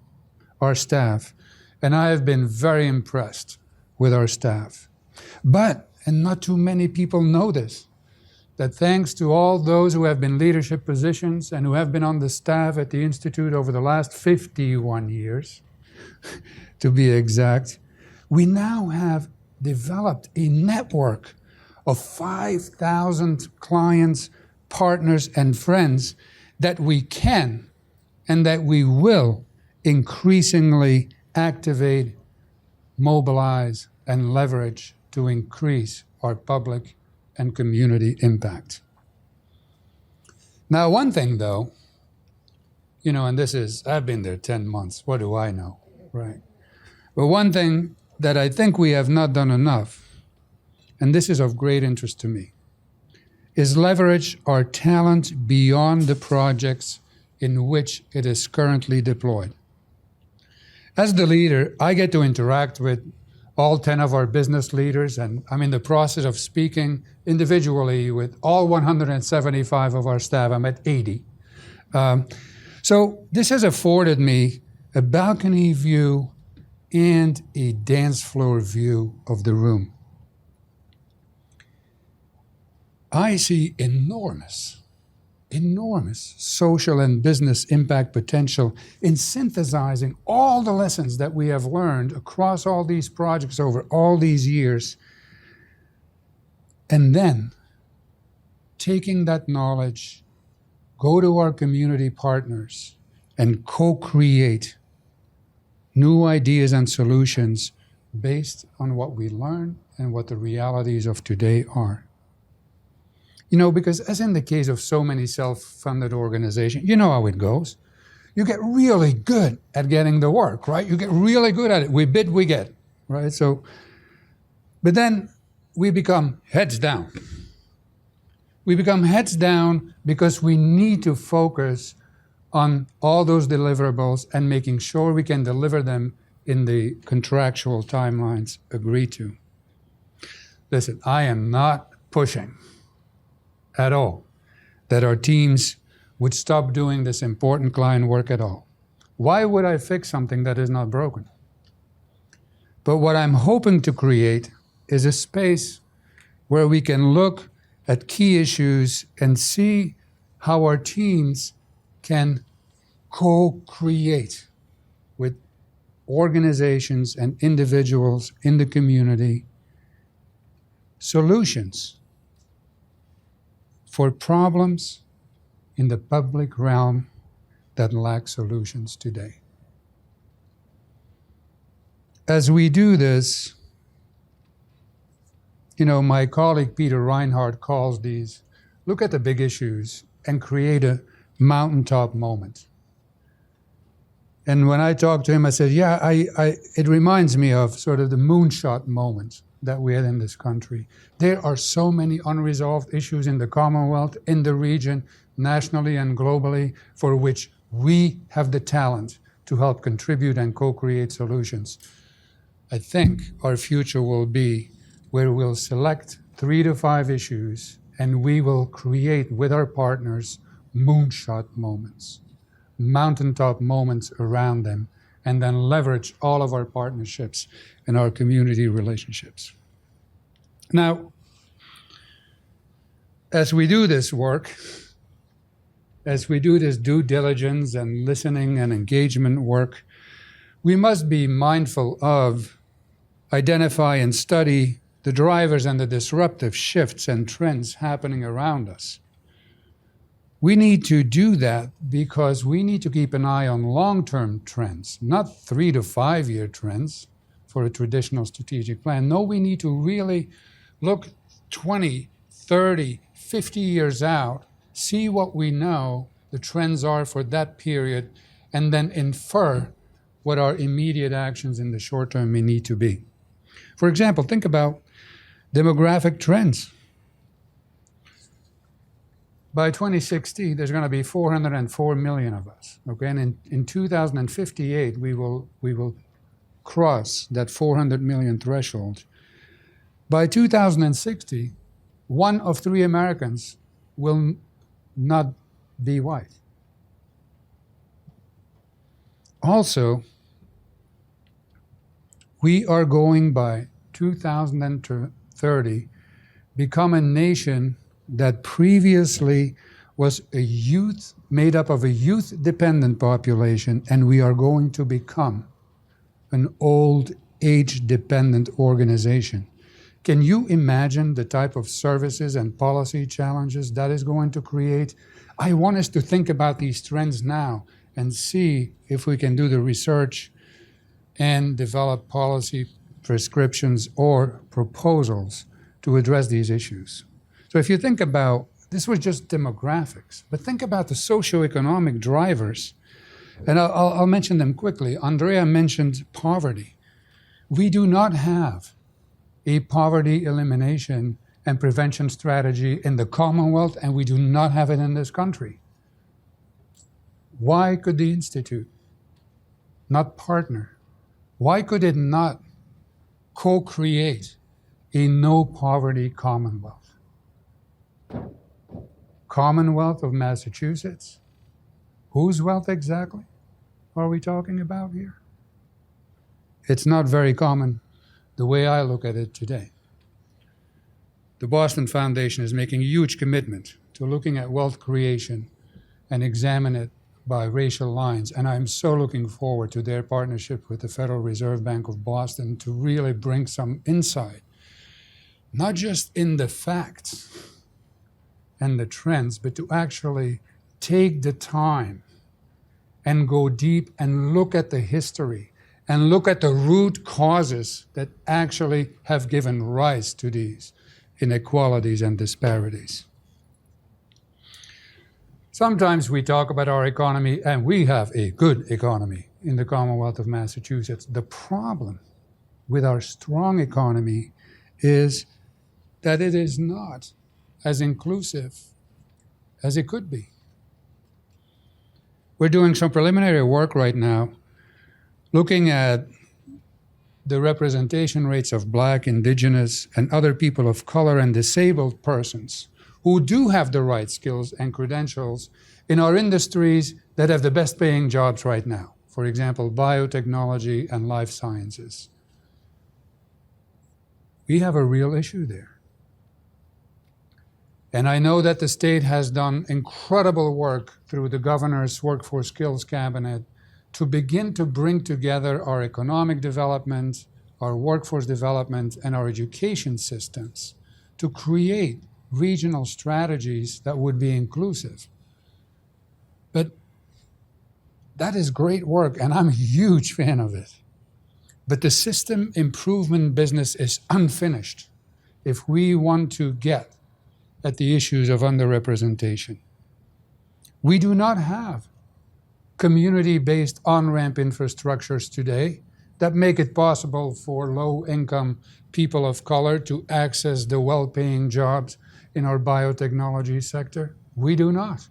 our staff. And I have been very impressed with our staff. But, and not too many people know this, that thanks to all those who have been leadership positions and who have been on the staff at the Institute over the last 51 years, to be exact, we now have developed a network of 5,000 clients, partners, and friends that we can and that we will increasingly activate, mobilize, and leverage to increase our public and community impact. Now, one thing though, and this is, I've been there 10 months, what do I know, right? But one thing that I think we have not done enough, and this is of great interest to me, is leverage our talent beyond the projects in which it is currently deployed. As the leader, I get to interact with all 10 of our business leaders, and I'm in the process of speaking individually with all 175 of our staff. I'm at 80. So this has afforded me a balcony view and a dance floor view of the room. I see enormous social and business impact potential in synthesizing all the lessons that we have learned across all these projects over all these years, and then taking that knowledge, go to our community partners, and co-create new ideas and solutions based on what we learn and what the realities of today are. Because as in the case of so many self-funded organizations, you know how it goes. You get really good at getting the work, right? You get really good at it. We bid, we get, right? But then we become heads down. We become heads down because we need to focus on all those deliverables and making sure we can deliver them in the contractual timelines agreed to. Listen, I am not pushing at all that our teams would stop doing this important client work at all. Why would I fix something that is not broken? But what I'm hoping to create is a space where we can look at key issues and see how our teams can co-create with organizations and individuals in the community solutions for problems in the public realm that lack solutions today. As we do this, my colleague Peter Reinhardt calls these, look at the big issues and create a mountaintop moment. And when I talked to him, I said, it reminds me of sort of the moonshot moment that we had in this country. There are so many unresolved issues in the Commonwealth, in the region, nationally and globally, for which we have the talent to help contribute and co-create solutions. I think our future will be where we'll select 3 to 5 issues and we will create with our partners moonshot moments, mountaintop moments around them, and then leverage all of our partnerships and our community relationships. Now, as we do this work, as we do this due diligence and listening and engagement work, we must be mindful of, identify and study the drivers and the disruptive shifts and trends happening around us. We need to do that because we need to keep an eye on long-term trends, not 3 to 5 year trends for a traditional strategic plan. No, we need to really look 20, 30, 50 years out, see what we know the trends are for that period, and then infer what our immediate actions in the short term may need to be. For example, think about demographic trends. By 2060, there's going to be 404 million of us. Okay, and in 2058, we will cross that 400 million threshold. By 2060, 1 of 3 Americans will not be white. Also, we are going by 2030 become a nation that previously was a youth, made up of a youth-dependent population, and we are going to become an old age-dependent organization. Can you imagine the type of services and policy challenges that is going to create? I want us to think about these trends now and see if we can do the research and develop policy prescriptions or proposals to address these issues. So if you think about, this was just demographics, but think about the socioeconomic drivers, and I'll mention them quickly. Andrea mentioned poverty. We do not have a poverty elimination and prevention strategy in the Commonwealth, and we do not have it in this country. Why could the Institute not partner? Why could it not co-create a no-poverty Commonwealth? Commonwealth of Massachusetts? Whose wealth exactly are we talking about here? It's not very common the way I look at it today. The Boston Foundation is making a huge commitment to looking at wealth creation and examine it by racial lines, and I'm so looking forward to their partnership with the Federal Reserve Bank of Boston to really bring some insight, not just in the facts and the trends, but to actually take the time and go deep and look at the history and look at the root causes that actually have given rise to these inequalities and disparities. Sometimes we talk about our economy, and we have a good economy in the Commonwealth of Massachusetts. The problem with our strong economy is that it is not as inclusive as it could be. We're doing some preliminary work right now looking at the representation rates of Black, Indigenous, and other people of color and disabled persons who do have the right skills and credentials in our industries that have the best paying jobs right now. For example, biotechnology and life sciences. We have a real issue there. And I know that the state has done incredible work through the governor's Workforce Skills Cabinet to begin to bring together our economic development, our workforce development, and our education systems to create regional strategies that would be inclusive. But that is great work, and I'm a huge fan of it. But the system improvement business is unfinished if we want to get at the issues of underrepresentation. We do not have community-based on-ramp infrastructures today that make it possible for low-income people of color to access the well-paying jobs in our biotechnology sector. We do not.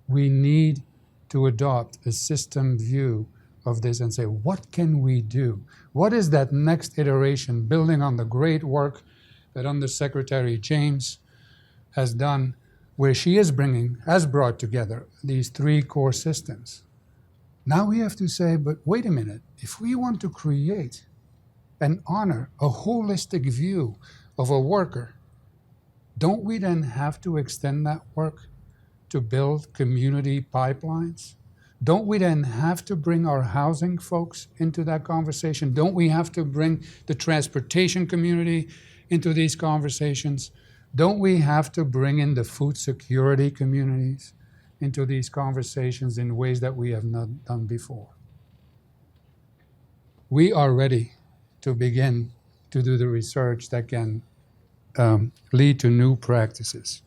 We need to adopt a system view of this and say, what can we do? What is that next iteration, building on the great work that Undersecretary James has done, where she has brought together these 3 core systems. Now we have to say, but wait a minute, if we want to create and honor a holistic view of a worker, don't we then have to extend that work to build community pipelines? Don't we then have to bring our housing folks into that conversation? Don't we have to bring the transportation community into these conversations? Don't we have to bring in the food security communities into these conversations in ways that we have not done before? We are ready to begin to do the research that can lead to new practices.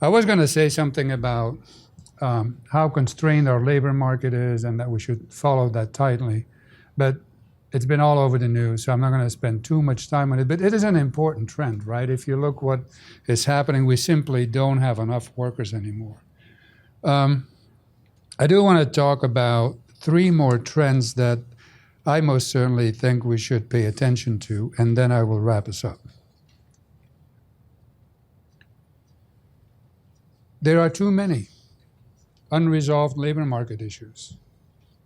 I was going to say something about how constrained our labor market is and that we should follow that tightly, but it's been all over the news, so I'm not going to spend too much time on it. But it is an important trend, right? If you look what is happening, we simply don't have enough workers anymore. I do want to talk about 3 more trends that I most certainly think we should pay attention to, and then I will wrap us up. There are too many unresolved labor market issues,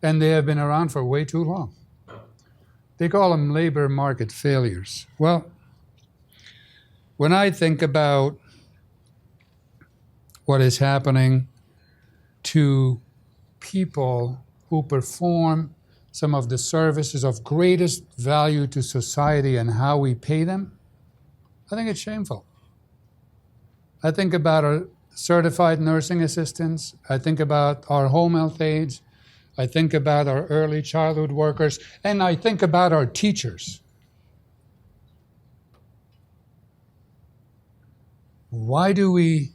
and they have been around for way too long. They call them labor market failures. Well, when I think about what is happening to people who perform some of the services of greatest value to society and how we pay them, I think it's shameful. I think about our certified nursing assistants. I think about our home health aides. I think about our early childhood workers. And I think about our teachers. Why do we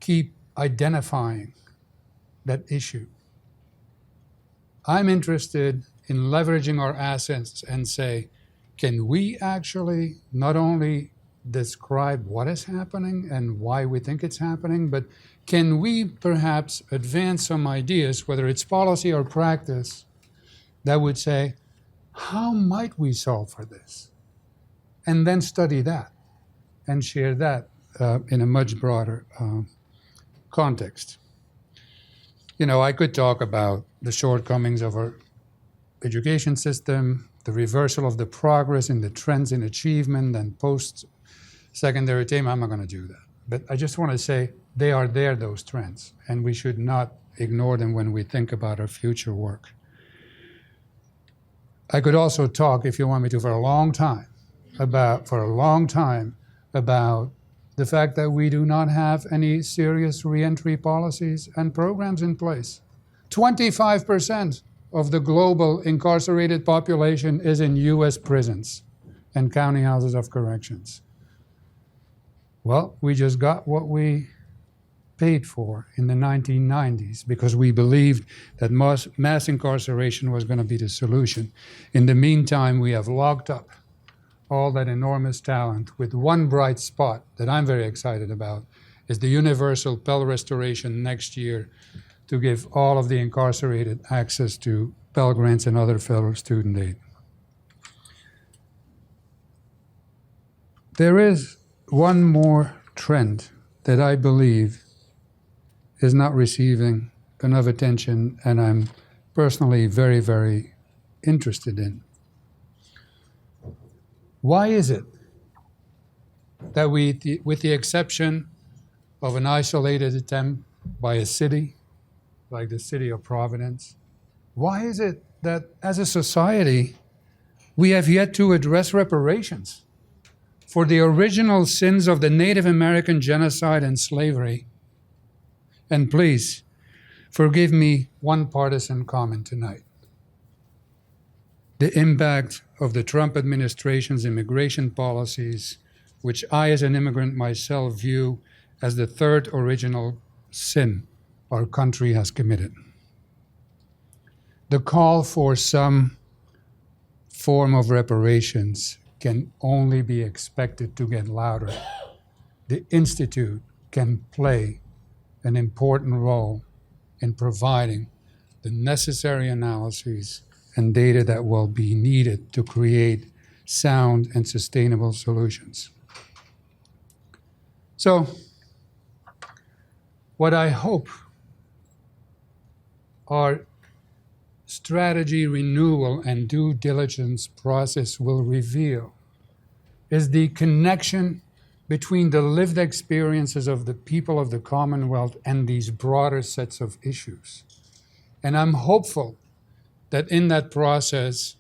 keep identifying that issue? I'm interested in leveraging our assets and say, can we actually not only describe what is happening and why we think it's happening, but can we perhaps advance some ideas, whether it's policy or practice, that would say, how might we solve for this? And then study that and share that in a much broader context. You know, I could talk about the shortcomings of our education system, the reversal of the progress in the trends in achievement and post-secondary attainment. I'm not going to do that. But I just want to say they are there, those trends, and we should not ignore them when we think about our future work. I could also talk, if you want me to, for a long time about the fact that we do not have any serious reentry policies and programs in place. 25% of the global incarcerated population is in U.S. prisons and county houses of corrections. Well, we just got what we paid for in the 1990s because we believed that mass incarceration was going to be the solution. In the meantime, we have locked up all that enormous talent with one bright spot that I'm very excited about, is the universal Pell restoration next year to give all of the incarcerated access to Pell Grants and other federal student aid. There is one more trend that I believe is not receiving enough attention, and I'm personally very, very interested in. Why is it that we, with the exception of an isolated attempt by a city, like the city of Providence, why is it that as a society, we have yet to address reparations for the original sins of the Native American genocide and slavery? And please, forgive me one partisan comment tonight. The impact of the Trump administration's immigration policies, which I as an immigrant myself view as the third original sin our country has committed. The call for some form of reparations can only be expected to get louder. The Institute can play an important role in providing the necessary analyses and data that will be needed to create sound and sustainable solutions. So, what I hope our strategy renewal and due diligence process will reveal is the connection between the lived experiences of the people of the Commonwealth and these broader sets of issues. And I'm hopeful that in that process,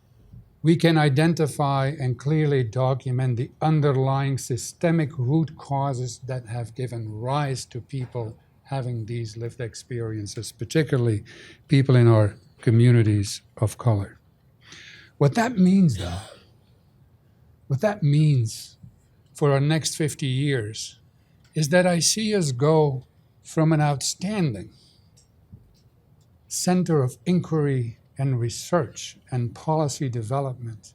we can identify and clearly document the underlying systemic root causes that have given rise to people having these lived experiences, particularly people in our communities of color. What that means, though, what that means for our next 50 years is that I see us go from an outstanding center of inquiry and research and policy development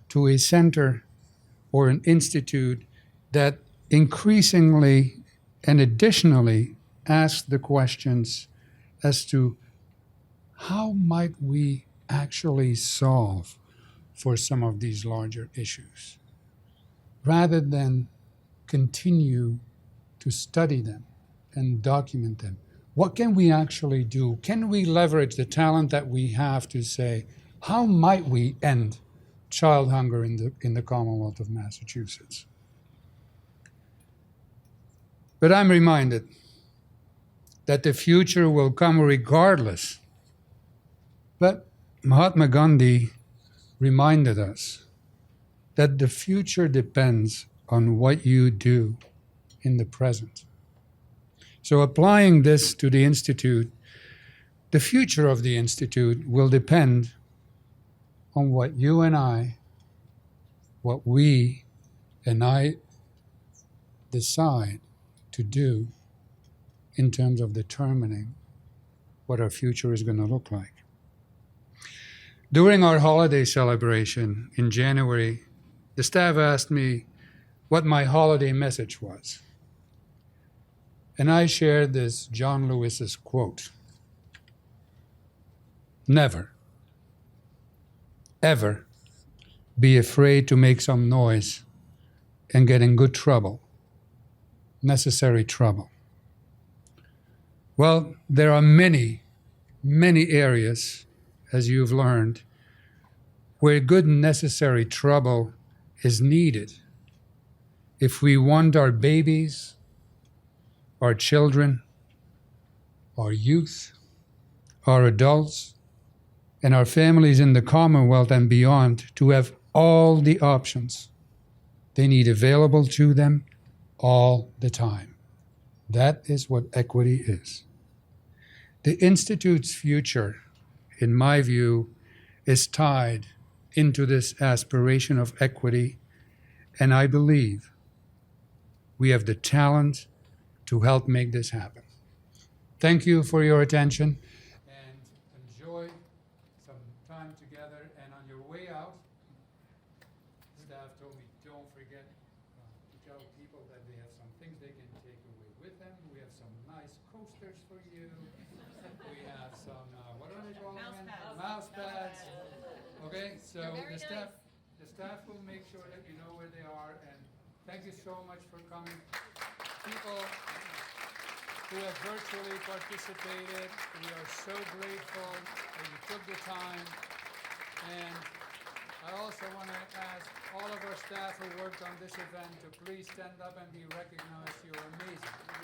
to a center or an institute that increasingly and additionally asks the questions as to how might we actually solve for some of these larger issues, rather than continue to study them and document them. What can we actually do? Can we leverage the talent that we have to say, how might we end child hunger in the Commonwealth of Massachusetts? But I'm reminded that the future will come regardless. But Mahatma Gandhi reminded us that the future depends on what you do in the present. So applying this to the Institute, the future of the Institute will depend on what you and I, what we and I decide to do in terms of determining what our future is going to look like. During our holiday celebration in January, the staff asked me what my holiday message was. And I shared this John Lewis's quote: "Never, ever be afraid to make some noise and get in good trouble, necessary trouble." Well, there are many, many areas, as you've learned, where good necessary trouble is needed if we want our babies, our children, our youth, our adults, and our families in the Commonwealth and beyond to have all the options they need available to them all the time. That is what equity is. The Institute's future, in my view, is tied into this aspiration of equity, and I believe we have the talent to help make this happen. Thank you for your attention, and enjoy some time together. And on your way out, staff told me don't forget to tell people that they have some things they can take away with them. We have some nice coasters for you. We have some, what are they called again? Mouse pads. Okay, so the staff will make sure that you know where they are, and thank you so much for coming. People who have virtually participated, we are so grateful that you took the time. And I also want to ask all of our staff who worked on this event to please stand up and be recognized. You're amazing.